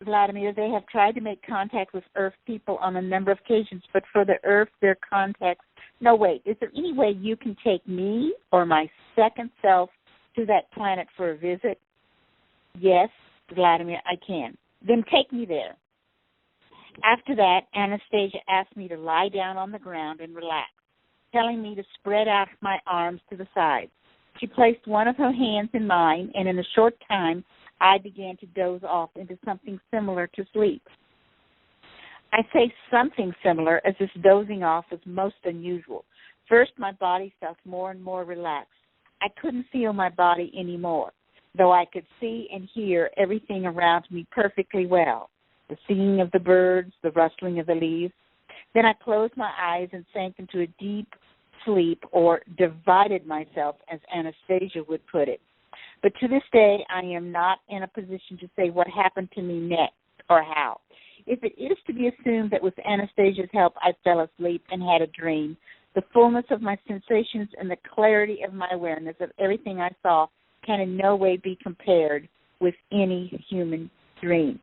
Vladimir, they have tried to make contact with Earth people on a number of occasions, but for the Earth, their contacts... No, wait, is there any way you can take me or my second self to that planet for a visit? Yes, Vladimir, I can. Then take me there. After that, Anastasia asked me to lie down on the ground and relax, telling me to spread out my arms to the sides. She placed one of her hands in mine, and in a short time, I began to doze off into something similar to sleep. I say something similar, as this dozing off was most unusual. First, my body felt more and more relaxed. I couldn't feel my body anymore, though I could see and hear everything around me perfectly well, the singing of the birds, the rustling of the leaves. Then I closed my eyes and sank into a deep sleep, or divided myself, as Anastasia would put it. But to this day, I am not in a position to say what happened to me next or how. If it is to be assumed that with Anastasia's help I fell asleep and had a dream, the fullness of my sensations and the clarity of my awareness of everything I saw can in no way be compared with any human dream.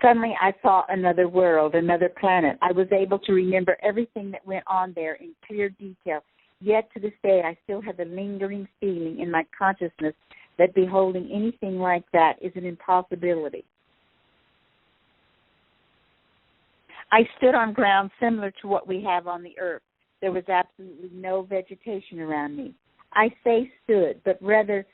Suddenly I saw another world, another planet. I was able to remember everything that went on there in clear detail. Yet to this day I still have the lingering feeling in my consciousness that beholding anything like that is an impossibility. I stood on ground similar to what we have on the Earth. There was absolutely no vegetation around me. I say stood, but rather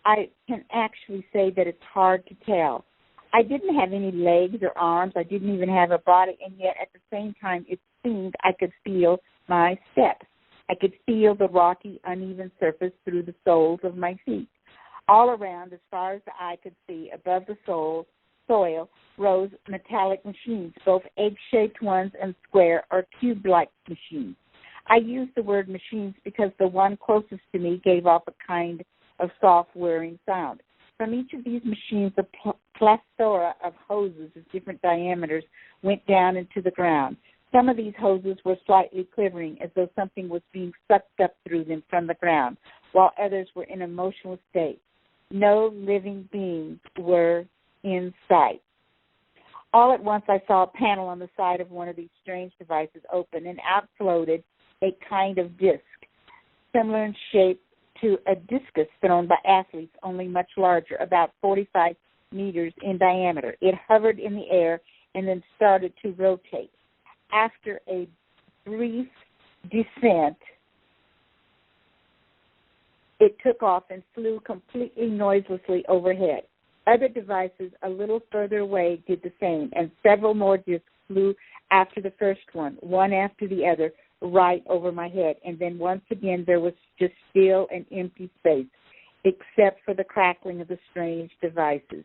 I can actually say that it's hard to tell. I didn't have any legs or arms. I didn't even have a body, and yet at the same time it seemed I could feel my steps. I could feel the rocky, uneven surface through the soles of my feet. All around, as far as the eye could see, above the soil, rose metallic machines, both egg-shaped ones and square or cube-like machines. I use the word machines because the one closest to me gave off a kind of soft whirring sound. From each of these machines, a plethora of hoses of different diameters went down into the ground. Some of these hoses were slightly quivering, as though something was being sucked up through them from the ground, while others were in a motionless state. No living beings were in sight. All at once I saw a panel on the side of one of these strange devices open, and out floated a kind of disc, similar in shape to a discus thrown by athletes, only much larger, about 45 meters in diameter. It hovered in the air and then started to rotate. After a brief descent, it took off and flew completely noiselessly overhead. Other devices a little further away did the same, and several more discs flew after the first one after the other, right over my head. And then once again there was just still an empty space, except for the crackling of the strange devices.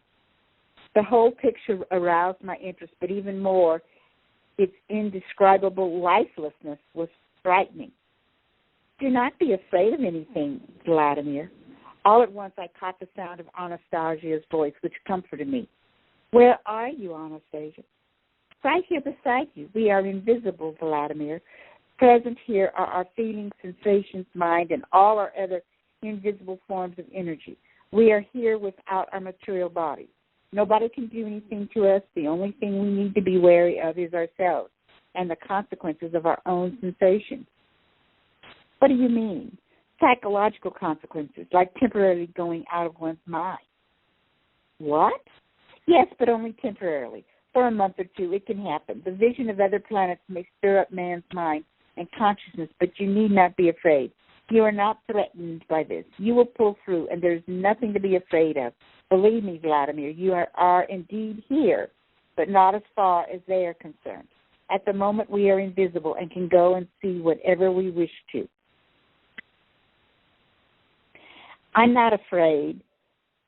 The whole picture aroused my interest, but even more, its indescribable lifelessness was frightening. Do not be afraid of anything, Vladimir. All at once I caught the sound of Anastasia's voice, which comforted me. Where are you, Anastasia? Right here beside you. We are invisible, Vladimir. Present here are our feelings, sensations, mind, and all our other invisible forms of energy. We are here without our material bodies. Nobody can do anything to us. The only thing we need to be wary of is ourselves and the consequences of our own sensations. What do you mean? Psychological consequences, like temporarily going out of one's mind. What? Yes, but only temporarily. For a month or two, it can happen. The vision of other planets may stir up man's mind and consciousness, but you need not be afraid. You are not threatened by this. You will pull through, and there's nothing to be afraid of. Believe me, Vladimir, you are indeed here, but not as far as they are concerned. At the moment, we are invisible and can go and see whatever we wish to. I'm not afraid,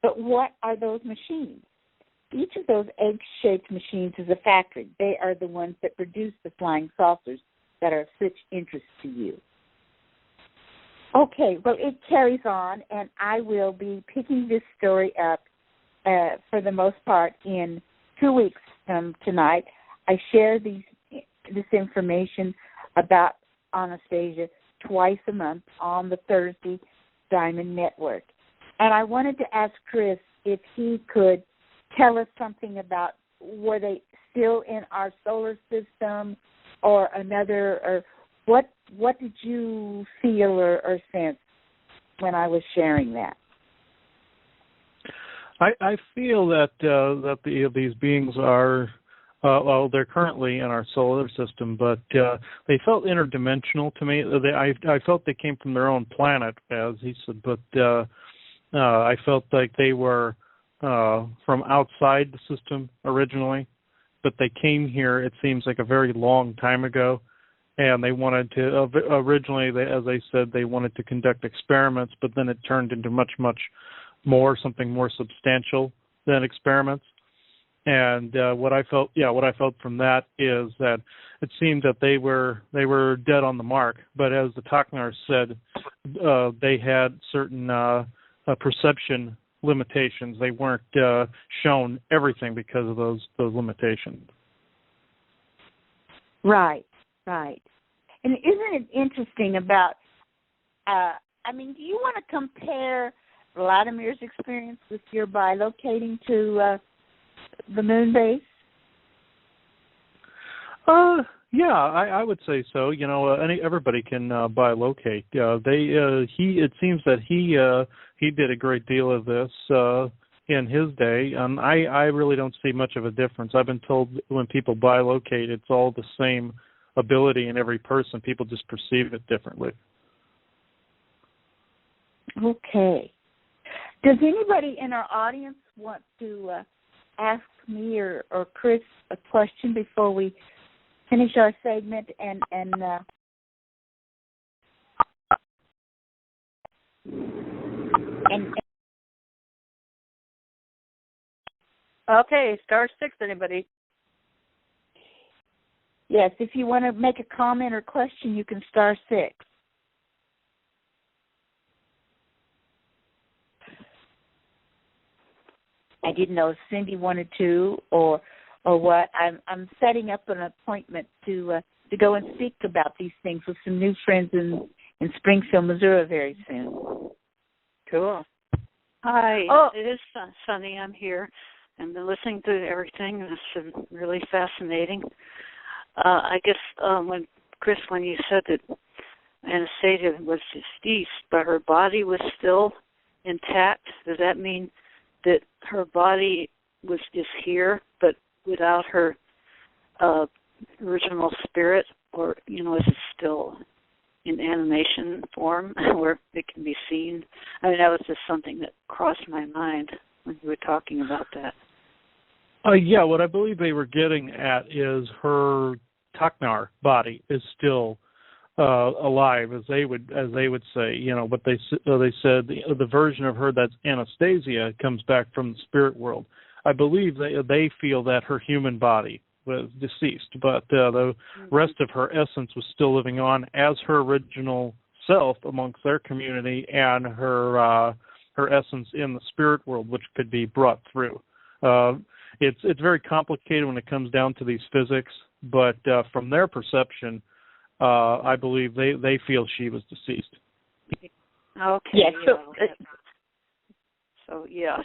but what are those machines? Each of those egg-shaped machines is a factory. They are the ones that produce the flying saucers that are of such interest to you. Okay, well, it carries on, and I will be picking this story up for the most part in 2 weeks from tonight. I share this information about Anastasia twice a month on the Thursday Diamond Network. And I wanted to ask Chris if he could tell us something about, were they still in our solar system or another, or what did you feel or sense when I was sharing that? I feel that these beings are, well, they're currently in our solar system, but they felt interdimensional to me. I felt they came from their own planet, as he said, but I felt like they were from outside the system originally, but they came here, it seems like a very long time ago, and they wanted to, originally, as I said, they wanted to conduct experiments, but then it turned into much more, something more substantial than experiments. And what I felt from that is that it seemed that they were dead on the mark. But as the Tcnars said, they had certain perception limitations. They weren't shown everything because of those limitations. Right. And isn't it interesting about? Do you want to compare Vladimir's experience with your bilocating to the moon base? Yeah, I would say so. Everybody can bilocate. It seems that he did a great deal of this in his day, and I really don't see much of a difference. I've been told when people bilocate, it's all the same ability in every person. People just perceive it differently. Okay. Does anybody in our audience want to ask me or Chris a question before we finish our segment and Okay, star 6, anybody? Yes, if you want to make a comment or question, you can star 6. I didn't know if Cindy wanted to or what. I'm setting up an appointment to go and speak about these things with some new friends in Springfield, Missouri very soon. Cool. Hi, It is Sunny. I'm here. I've been listening to everything. It's been really fascinating. I guess when you said that Anastasia was deceased, but her body was still intact, does that mean that her body was just here, but without her original spirit, or is it still in animation form where it can be seen? That was just something that crossed my mind when you were talking about that. Yeah, what I believe they were getting at is her Tcnar body is still alive, as they would say, But they said the version of her that's Anastasia comes back from the spirit world. I believe they feel that her human body was deceased, but the rest of her essence was still living on as her original self amongst their community, and her essence in the spirit world, which could be brought through. It's very complicated when it comes down to these physics, but from their perception, I believe they feel she was deceased. Okay. Yeah,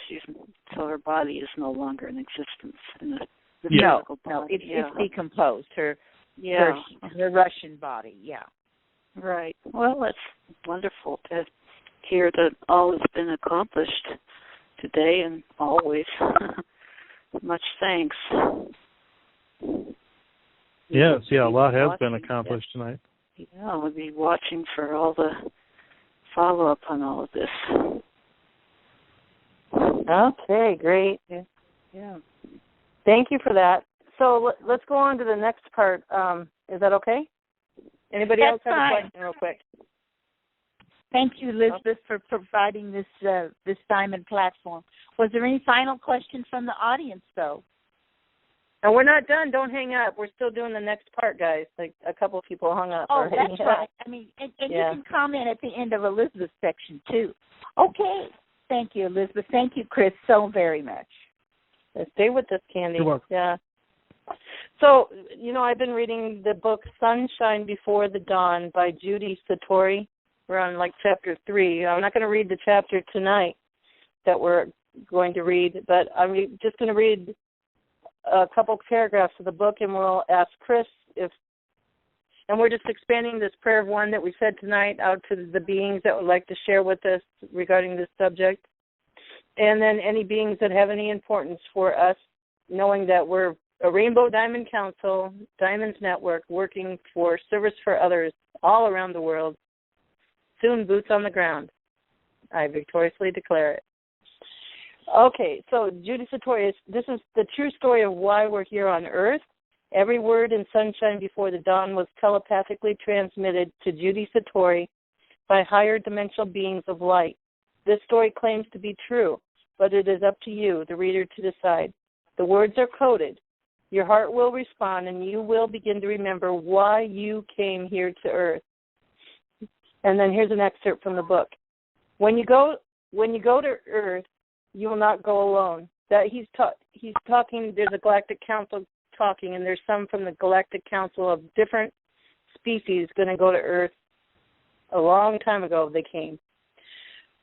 So her body is no longer in existence in the no, physical body. It's decomposed. Her Russian body. Yeah. Right. Well, that's wonderful to hear that all has been accomplished today and always. Much thanks. Yes, a lot has been accomplished tonight. Yeah, we'll be watching for all the follow-up on all of this. Okay, great. Yeah. Thank you for that. So let's go on to the next part. Is that okay? Anybody else have a question real quick? Thank you, Elizabeth, for providing this time and platform. Was there any final questions from the audience, though? And we're not done. Don't hang up. We're still doing the next part, guys. Like a couple of people hung up. Oh, that's right. I mean, and you can comment at the end of Elizabeth's section, too. Okay. Thank you, Elizabeth. Thank you, Chris, so very much. Stay with us, Candy. You're welcome. Yeah. So, I've been reading the book Sunshine Before the Dawn by Judy Satori. We're on chapter 3. I'm not going to read the chapter tonight that we're going to read, but I'm just going to read a couple paragraphs of the book, and we'll ask Chris and we're just expanding this prayer of one that we said tonight out to the beings that would like to share with us regarding this subject. And then any beings that have any importance for us, knowing that we're a Rainbow Diamond Council, Diamonds Network, working for service for others all around the world. Soon, boots on the ground. I victoriously declare it. Okay, so Judy Satori, this is the true story of why we're here on Earth. Every word in Sunshine Before the Dawn was telepathically transmitted to Judy Satori by higher dimensional beings of light. This story claims to be true, but it is up to you, the reader, to decide. The words are coded. Your heart will respond, and you will begin to remember why you came here to Earth. And then here's an excerpt from the book. When you go to Earth, you will not go alone. That he's talking. There's a Galactic Council talking, and there's some from the Galactic Council of different species going to go to Earth. A long time ago, they came.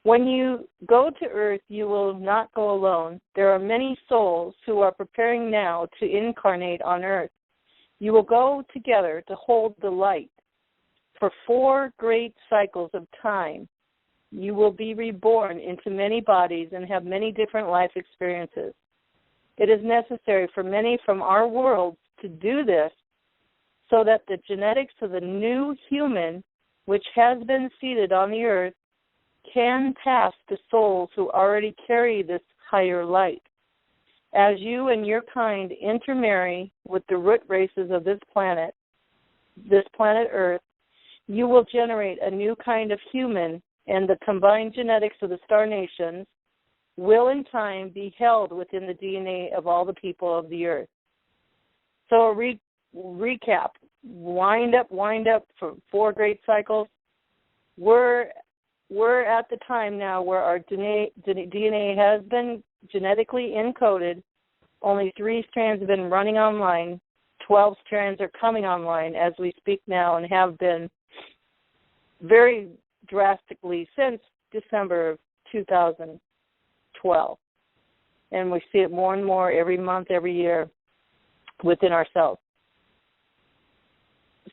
When you go to Earth, you will not go alone. There are many souls who are preparing now to incarnate on Earth. You will go together to hold the light. For 4 great cycles of time, you will be reborn into many bodies and have many different life experiences. It is necessary for many from our worlds to do this so that the genetics of the new human, which has been seated on the earth, can pass to souls who already carry this higher light. As you and your kind intermarry with the root races of this planet Earth, you will generate a new kind of human, and the combined genetics of the star nations will in time be held within the DNA of all the people of the earth. So a recap, wind up for 4 great cycles. We're at the time now where our DNA has been genetically encoded. Only 3 strands have been running online. 12 strands are coming online as we speak now and have been very drastically since December of 2012. And we see it more and more every month, every year within ourselves.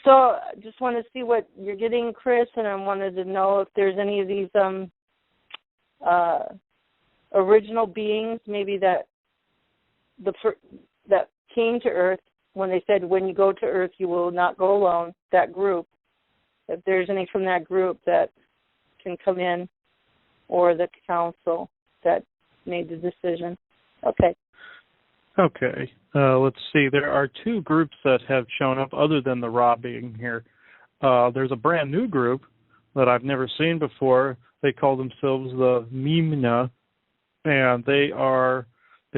So I just want to see what you're getting, Chris, and I wanted to know if there's any of these original beings maybe that came to Earth when they said, when you go to Earth, you will not go alone, that group. If there's any from that group that can come in, or the council that made the decision. Okay. Okay. Let's see. There are two groups that have shown up other than the Ra being here. There's a brand new group that I've never seen before. They call themselves the Mimna, and they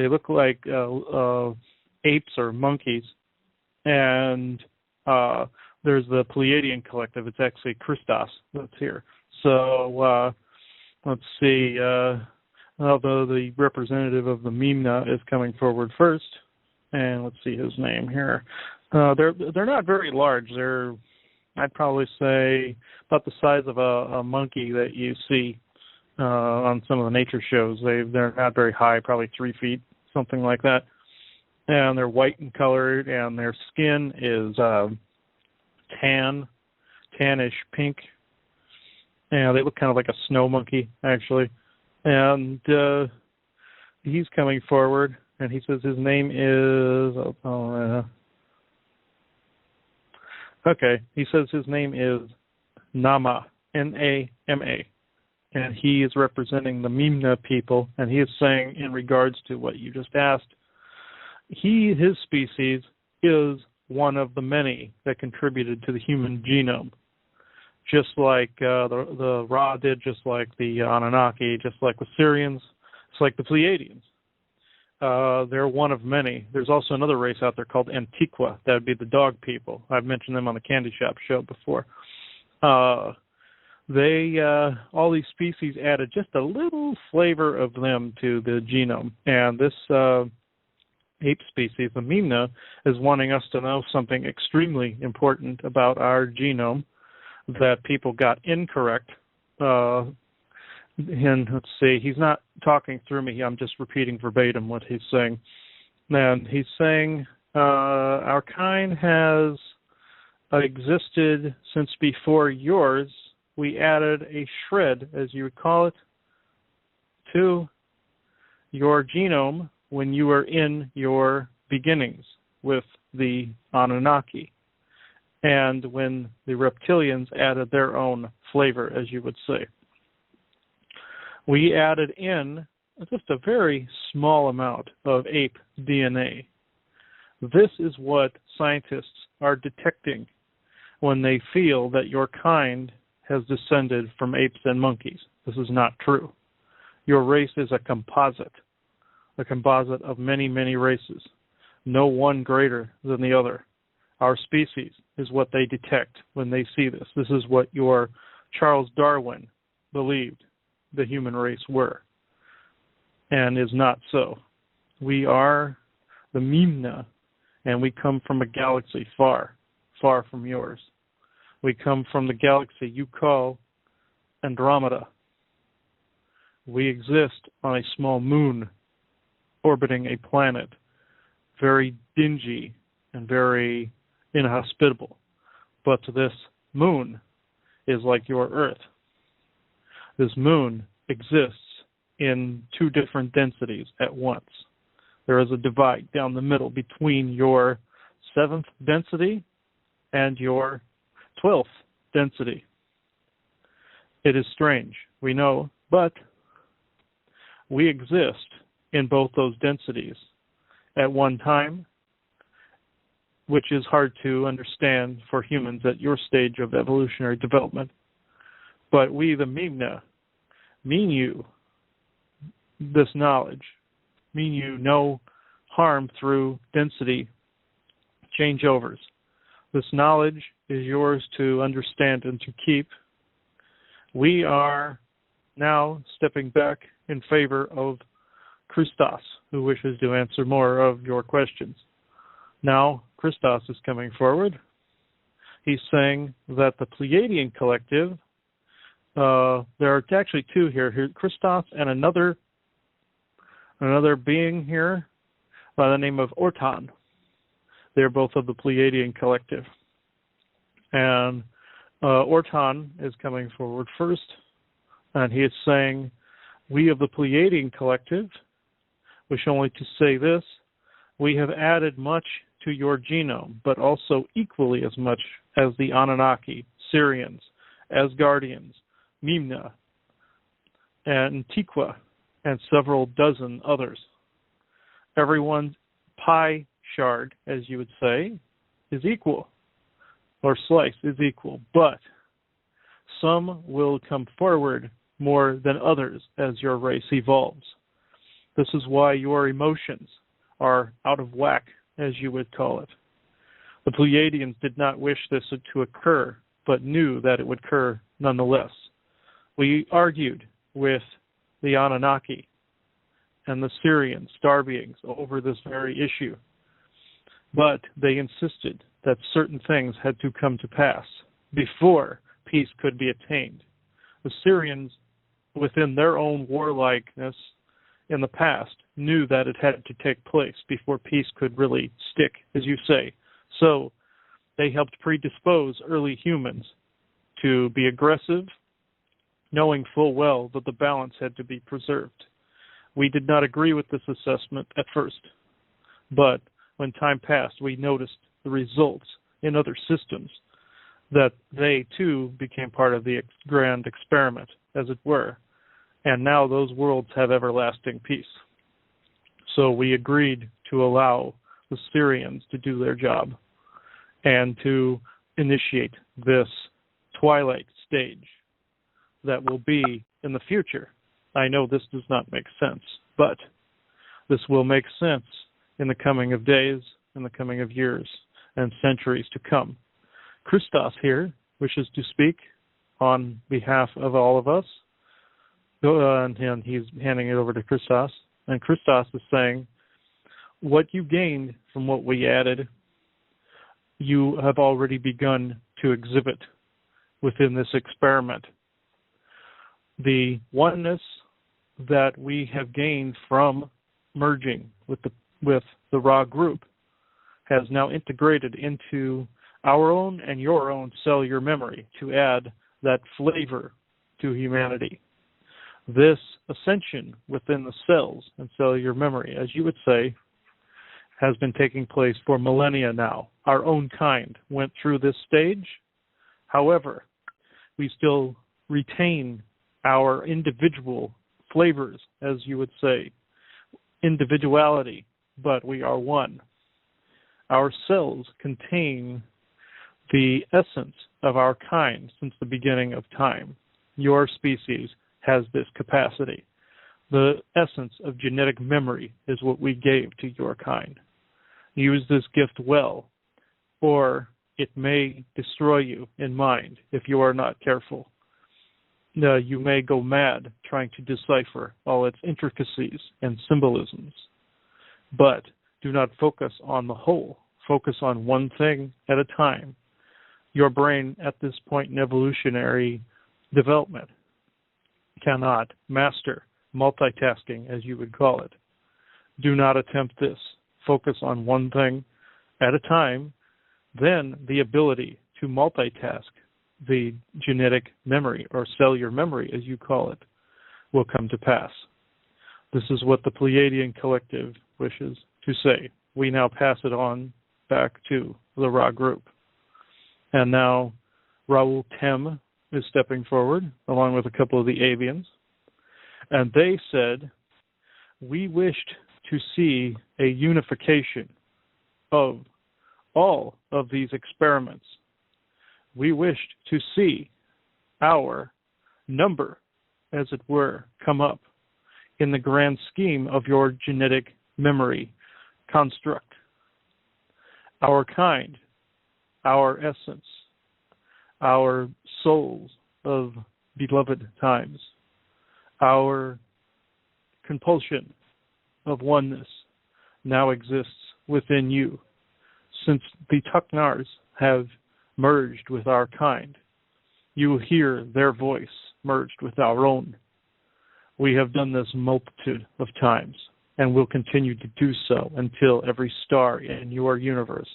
look like apes or monkeys. And there's the Pleiadian collective. It's actually Christos that's here. So let's see. Although the representative of the Mimna is coming forward first, and let's see his name here. They're not very large. They're, I'd probably say, about the size of a monkey that you see on some of the nature shows. They're not very high, probably 3 feet, something like that. And they're white in color, and their skin is tannish pink. And they look kind of like a snow monkey, actually. And he's coming forward, and he says his name is... Okay, he says his name is Nama, N-A-M-A. And he is representing the Mimna people, and he is saying, in regards to what you just asked, his species is one of the many that contributed to the human genome. Just like the Ra did, just like the Anunnaki, just like the Syrians, just like the Pleiadians. They're one of many. There's also another race out there called Antiqua. That would be the dog people. I've mentioned them on the Candy Shop show before. All these species added just a little flavor of them to the genome. And this ape species, the Mimna, is wanting us to know something extremely important about our genome that people got incorrect. And let's see, he's not talking through me. I'm just repeating verbatim what he's saying. And he's saying our kind has existed since before yours. We added a shred, as you would call it, to your genome when you were in your beginnings with the Anunnaki, and when the reptilians added their own flavor, as you would say. We added in just a very small amount of ape DNA. This is what scientists are detecting when they feel that your kind has descended from apes and monkeys. This is not true. Your race is a composite of many, many races, no one greater than the other. Our species is what they detect when they see this. This is what your Charles Darwin believed the human race were, and is not so. We are the Mimna, and we come from a galaxy far, far from yours. We come from the galaxy you call Andromeda. We exist on a small moon orbiting a planet, very dingy and very inhospitable. But this moon is like your Earth. This moon exists in two different densities at once. There is a divide down the middle between your 7th density and your 12th density. It is strange, we know, but we exist in both those densities at one time, which is hard to understand for humans at your stage of evolutionary development. But we, the Mimna, mean you this knowledge, mean you no harm through density changeovers. This knowledge is yours to understand and to keep. We are now stepping back in favor of Christos, who wishes to answer more of your questions. Now, Christos is coming forward. He's saying that the Pleiadian collective, there are actually two here, Christos and another being here by the name of Orton. They're both of the Pleiadian collective. And Orton is coming forward first, and he is saying, we of the Pleiadian collective wish only to say this: we have added much to your genome, but also equally as much as the Anunnaki, Syrians, Asgardians, Mimna, and Antiqua, and several dozen others. Everyone pie shard, as you would say, is equal, or slice is equal, but some will come forward more than others as your race evolves. This is why your emotions are out of whack, as you would call it. The Pleiadians did not wish this to occur, but knew that it would occur nonetheless. We argued with the Anunnaki and the Syrian star beings over this very issue, but they insisted that certain things had to come to pass before peace could be attained. The Syrians, within their own warlikeness in the past, knew that it had to take place before peace could really stick, as you say. So they helped predispose early humans to be aggressive, knowing full well that the balance had to be preserved. We did not agree with this assessment at first, but when time passed, we noticed the results in other systems, that they too became part of the grand experiment, as it were, and now those worlds have everlasting peace. So we agreed to allow the Syrians to do their job and to initiate this twilight stage that will be in the future. I know this does not make sense, but this will make sense in the coming of days, in the coming of years, and centuries to come. Christos here wishes to speak on behalf of all of us, and he's handing it over to Christos. And Christos is saying, what you gained from what we added, you have already begun to exhibit within this experiment. The oneness that we have gained from merging with the raw group has now integrated into our own and your own cellular memory to add that flavor to humanity. This ascension within the cells and cellular memory, as you would say, has been taking place for millennia now. Our own kind went through this stage. However, we still retain our individual flavors, as you would say, individuality, but we are one. Our cells contain the essence of our kind since the beginning of time. Your species has this capacity. The essence of genetic memory is what we gave to your kind. Use this gift well, or it may destroy you in mind if you are not careful. You may go mad trying to decipher all its intricacies and symbolisms. But do not focus on the whole. Focus on one thing at a time. Your brain, at this point in evolutionary development, cannot master multitasking, as you would call it. Do not attempt this. Focus on one thing at a time. Then the ability to multitask, the genetic memory, or cellular memory, as you call it, will come to pass. This is what the Pleiadian collective wishes to say. We now pass it on back to the Ra group. And now Raoul Tem is stepping forward, along with a couple of the avians. And they said, we wished to see a unification of all of these experiments. We wished to see our number, as it were, come up in the grand scheme of your genetic memory construct. Our kind, our essence, our souls of beloved times, our compulsion of oneness now exists within you. Since the Tcnars have merged with our kind, you will hear their voice merged with our own. We have done this multitude of times, and will continue to do so until every star in your universe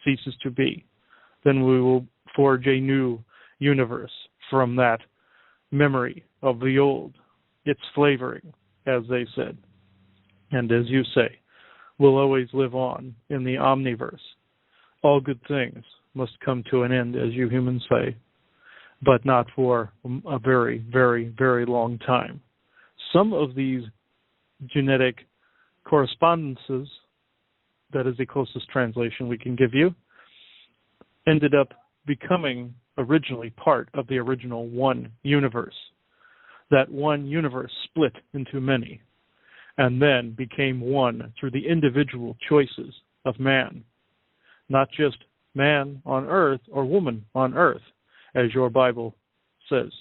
ceases to be. Then we will forge a new universe from that memory of the old, its flavoring, as they said. And as you say, will always live on in the omniverse. All good things must come to an end, as you humans say, but not for a very, very, very long time. Some of these genetic correspondences that is the closest translation we can give you, ended up becoming originally part of the original one universe. That one universe split into many, and then became one through the individual choices of man. Not just man on earth or woman on earth, as your Bible says,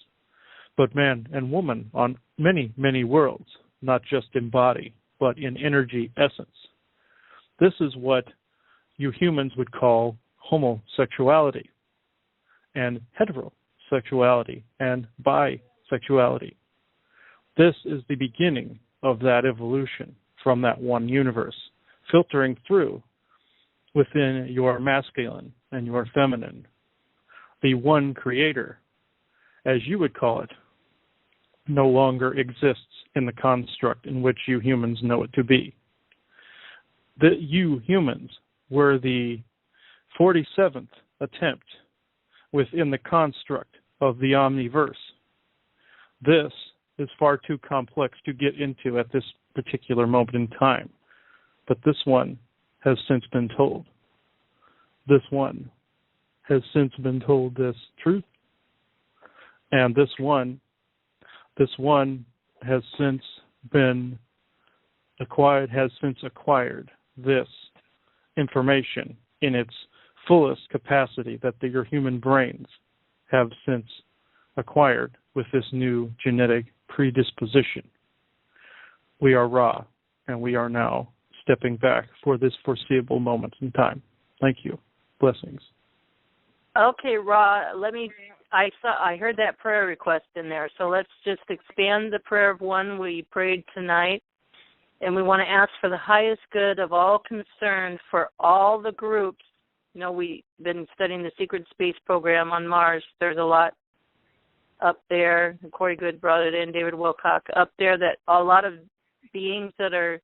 but man and woman on many, many worlds, not just in body, but in energy essence. This is what you humans would call homosexuality, and heterosexuality, and bisexuality. This is the beginning of that evolution from that one universe, filtering through within your masculine and your feminine. The one creator, as you would call it, no longer exists in the construct in which you humans know it to be. You humans were the 47th attempt within the construct of the omniverse. This is far too complex to get into at this particular moment in time, but this one has since been told. This one has since been told this truth, and this one has since been acquired, this information in its fullest capacity that your human brains have since acquired with this new genetic predisposition. We are Ra, and we are now stepping back for this foreseeable moment in time. Thank you. Blessings. Okay, Ra, I heard that prayer request in there, so let's just expand the prayer of one we prayed tonight. And we want to ask for the highest good of all concerned for all the groups. You know, we've been studying the secret space program on Mars. There's a lot up there. Corey Good brought it in, David Wilcock, up there, that a lot of beings that are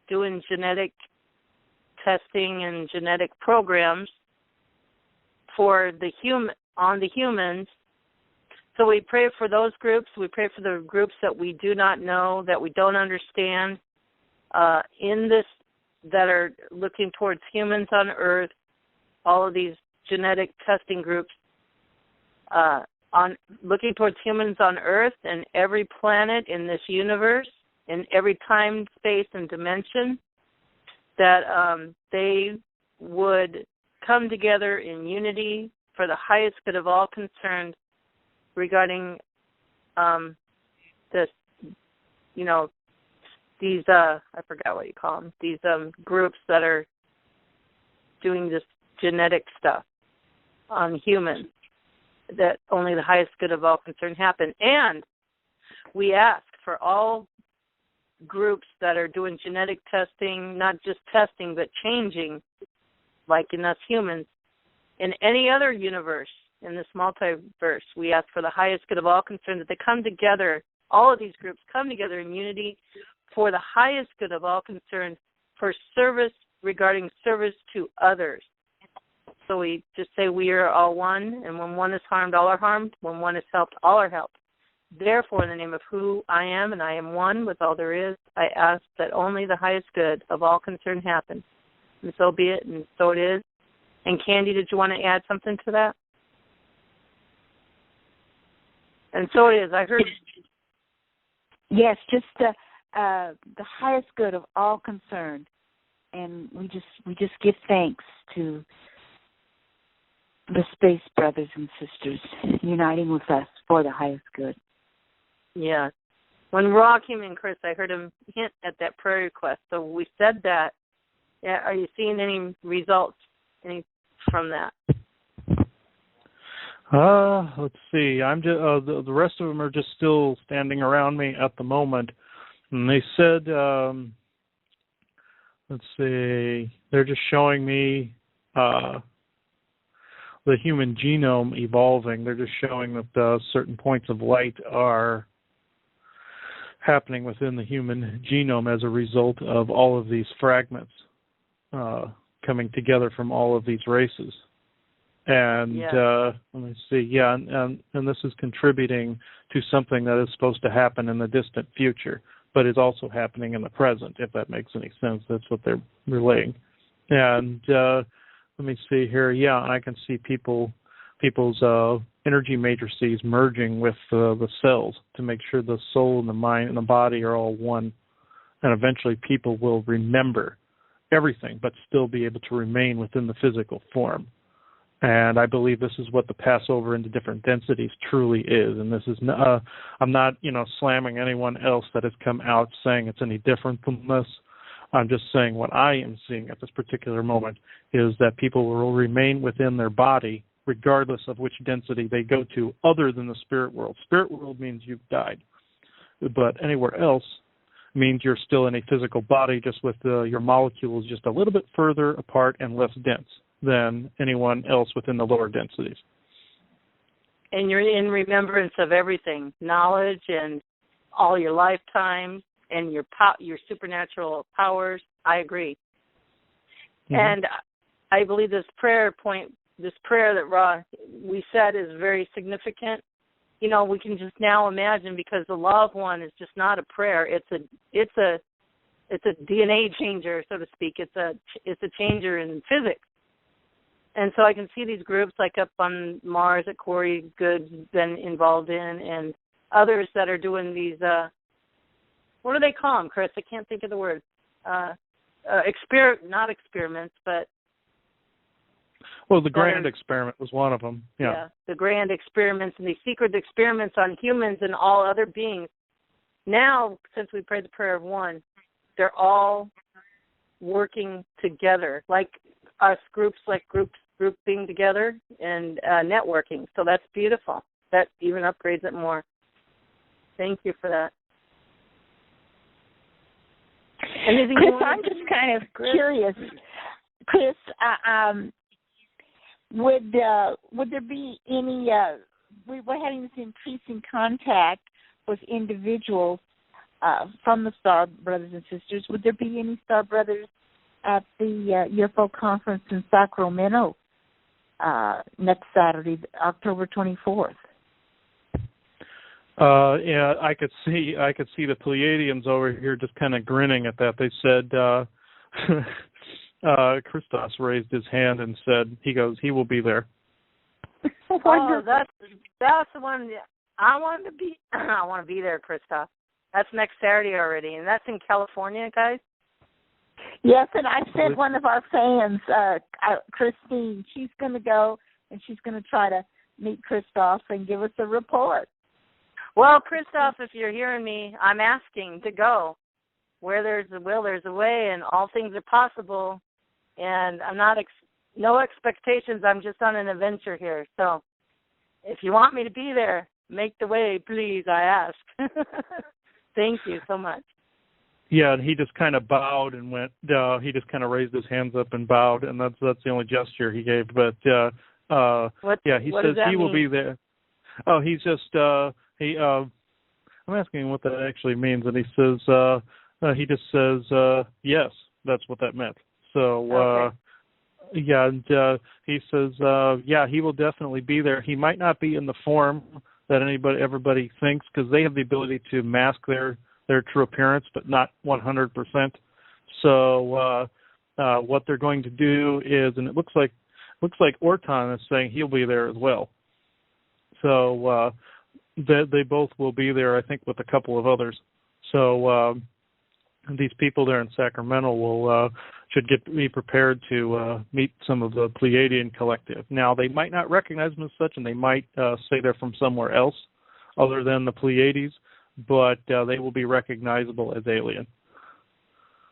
doing genetic testing and genetic programs for the humans. So we pray for those groups. We pray for the groups that we do not know, that we don't understand, in this, that are looking towards humans on Earth. All of these genetic testing groups on looking towards humans on Earth and every planet in this universe, in every time, space, and dimension, that they would come together in unity for the highest good of all concerned regarding this, you know, these, I forgot what you call them, these groups that are doing this genetic stuff on humans, that only the highest good of all concerned happen. And we ask for all groups that are doing genetic testing, not just testing, but changing, like in us humans, in any other universe, in this multiverse, we ask for the highest good of all concerned, that they come together, all of these groups come together in unity for the highest good of all concerned, for service, regarding service to others. So we just say we are all one, and when one is harmed, all are harmed. When one is helped, all are helped. Therefore, in the name of who I am, and I am one with all there is, I ask that only the highest good of all concerned happen. And so be it, and so it is. And Candy, did you want to add something to that? And so it is. I heard. Yes, just the highest good of all concerned, and we just give thanks to the space brothers and sisters uniting with us for the highest good. Yeah. When Ra came in, Chris, I heard him hint at that prayer request. So we said that. Yeah, are you seeing any results from that? Let's see. I'm just the rest of them are just still standing around me at the moment, and they said, let's see, they're just showing me the human genome evolving. They're just showing that certain points of light are happening within the human genome as a result of all of these fragments coming together from all of these races. And let me see, and this is contributing to something that is supposed to happen in the distant future, but is also happening in the present, if that makes any sense. That's what they're relaying. And let me see here. Yeah, I can see people's energy matrices merging with the cells to make sure the soul and the mind and the body are all one. And eventually people will remember everything, but still be able to remain within the physical form. And I believe this is what the Passover into different densities truly is. And this is, I'm not, slamming anyone else that has come out saying it's any different from this. I'm just saying what I am seeing at this particular moment is that people will remain within their body regardless of which density they go to other than the spirit world. Spirit world means you've died. But anywhere else means you're still in a physical body, just with your molecules just a little bit further apart and less dense than anyone else within the lower densities. And you're in remembrance of everything, knowledge and all your lifetime and your supernatural powers. I agree. Mm-hmm. And I believe this prayer that we said is very significant. We can just now imagine, because the loved one is just not a prayer. It's a DNA changer, so to speak. It's a changer in physics. And so I can see these groups like up on Mars that Corey Good's been involved in, and others that are doing these, what do they call them, Chris? I can't think of the word. Not experiments, but... Well, the grand experiment was one of them. Yeah, the grand experiments and these secret experiments on humans and all other beings. Now, since we prayed the prayer of one, they're all working together, like us groups being together and networking. So that's beautiful. That even upgrades it more. Thank you for that. Chris, I'm just kind of curious. Chris, would there be any? We're having this increasing contact with individuals from the Star Brothers and Sisters. Would there be any Star Brothers at the UFO conference in Sacramento next Saturday, October 24th? Yeah, I could see the Pleiadians over here just kind of grinning at that. They said. Christos raised his hand and said, he will be there. Oh, that's the one I want to be. I want to be there, Christos. That's next Saturday already, and that's in California, guys. Yes, and I sent one of our fans, Christine. She's going to go, and she's going to try to meet Christos and give us a report. Well, Christos, if you're hearing me, I'm asking to go. Where there's a will, there's a way, and all things are possible. And I'm not, no expectations. I'm just on an adventure here. So if you want me to be there, make the way, please, I ask. Thank you so much. Yeah, and he just kind of bowed and went, he just kind of raised his hands up and bowed, and that's the only gesture he gave. But, he says he will be there. Oh, he's just, I'm asking him what that actually means, and he says, he just says, yes, that's what that meant. So, okay. and he says, he will definitely be there. He might not be in the form that everybody thinks, because they have the ability to mask their true appearance, but not 100%. So, what they're going to do is, and it looks like Orton is saying he'll be there as well. So, they both will be there, I think, with a couple of others. So, these people there in Sacramento should be prepared to meet some of the Pleiadian collective. Now, they might not recognize them as such, and they might say they're from somewhere else other than the Pleiades, but they will be recognizable as alien.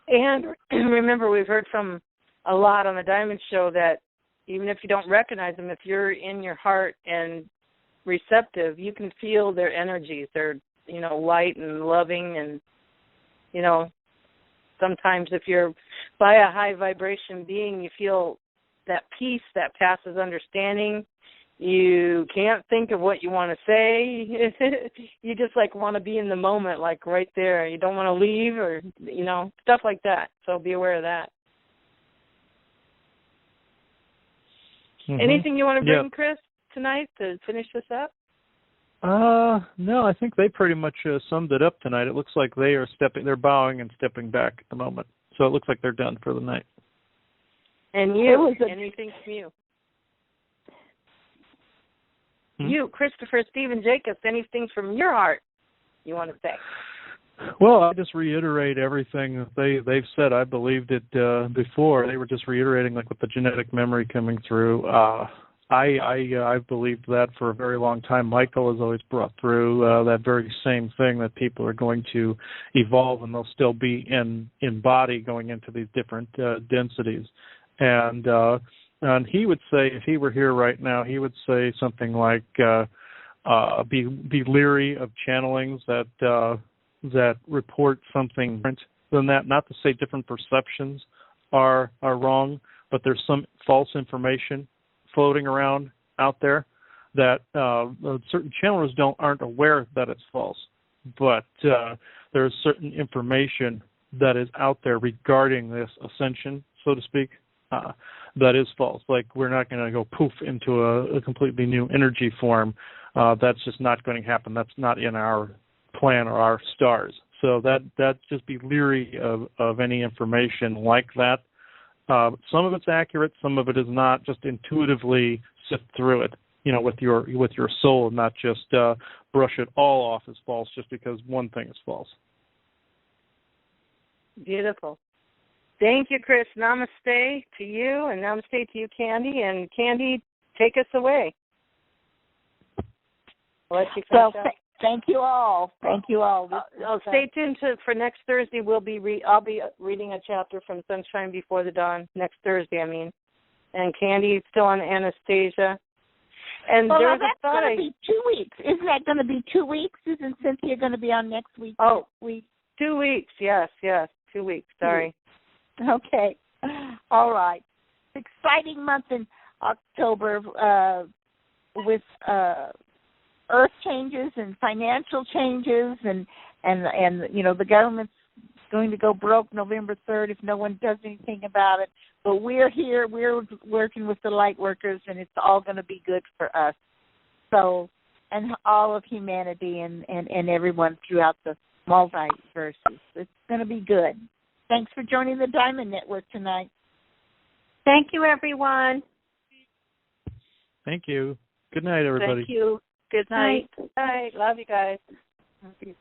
And remember, we've heard from a lot on the Diamond Show that even if you don't recognize them, if you're in your heart and receptive, you can feel their energies. They're, light and loving, and, sometimes if you're by a high vibration being, you feel that peace that passes understanding. You can't think of what you want to say. You just want to be in the moment, right there. You don't want to leave, or, stuff like that. So be aware of that. Mm-hmm. Anything you want to bring, Chris, tonight to finish this up? No, I think they pretty much summed it up tonight. It looks like they're bowing and stepping back at the moment. So it looks like they're done for the night. And you, anything from you? You, Christopher Stephen Jacobs, anything from your heart you want to say? Well, I just reiterate everything that they've said. I believed it before. They were just reiterating, like with the genetic memory coming through. I've believed that for a very long time. Michael has always brought through that very same thing, that people are going to evolve and they'll still be in body going into these different densities. And he would say, if he were here right now, he would say something like, be leery of channelings that report something different than that. Not to say different perceptions are wrong, but there's some false information floating around out there that certain channelers aren't aware that it's false. But there's certain information that is out there regarding this ascension, so to speak, that is false. Like, we're not going to go poof into a completely new energy form. That's just not going to happen. That's not in our plan or our stars. So that just be leery of any information like that. Some of it's accurate, some of it is not. Just intuitively sift through it, with your soul, and not just brush it all off as false just because one thing is false. Beautiful. Thank you, Chris. Namaste to you, and namaste to you, Candy. And Candy, take us away. I'll let you finish up. Thank you all. Thank you all. Stay tuned for next Thursday. I'll be reading a chapter from Sunshine Before the Dawn next Thursday. And Candy is still on Anastasia. And there's that's going to be 2 weeks. Isn't that going to be 2 weeks? Isn't Cynthia going to be on next week? Oh, 2 weeks. Yes. 2 weeks. Sorry. Okay. All right. Exciting month in October with earth changes and financial changes, and the government's going to go broke November 3rd if no one does anything about it. But we're here, we're working with the light workers, and it's all going to be good for us. So, and all of humanity and everyone throughout the multiverses. It's going to be good. Thanks for joining the Diamond Network tonight. Thank you, everyone. Thank you. Good night, everybody. Thank you. Good night. Bye. Love you guys. Love you.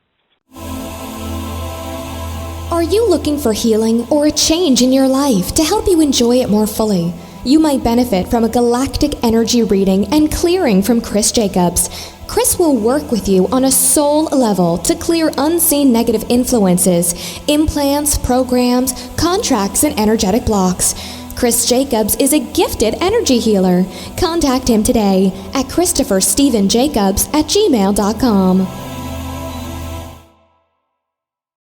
Are you looking for healing or a change in your life to help you enjoy it more fully? You might benefit from a galactic energy reading and clearing from Chris Jacobs. Chris will work with you on a soul level to clear unseen negative influences, implants, programs, contracts, and energetic blocks. Chris Jacobs is a gifted energy healer. Contact him today at ChristopherStephenJacobs@gmail.com.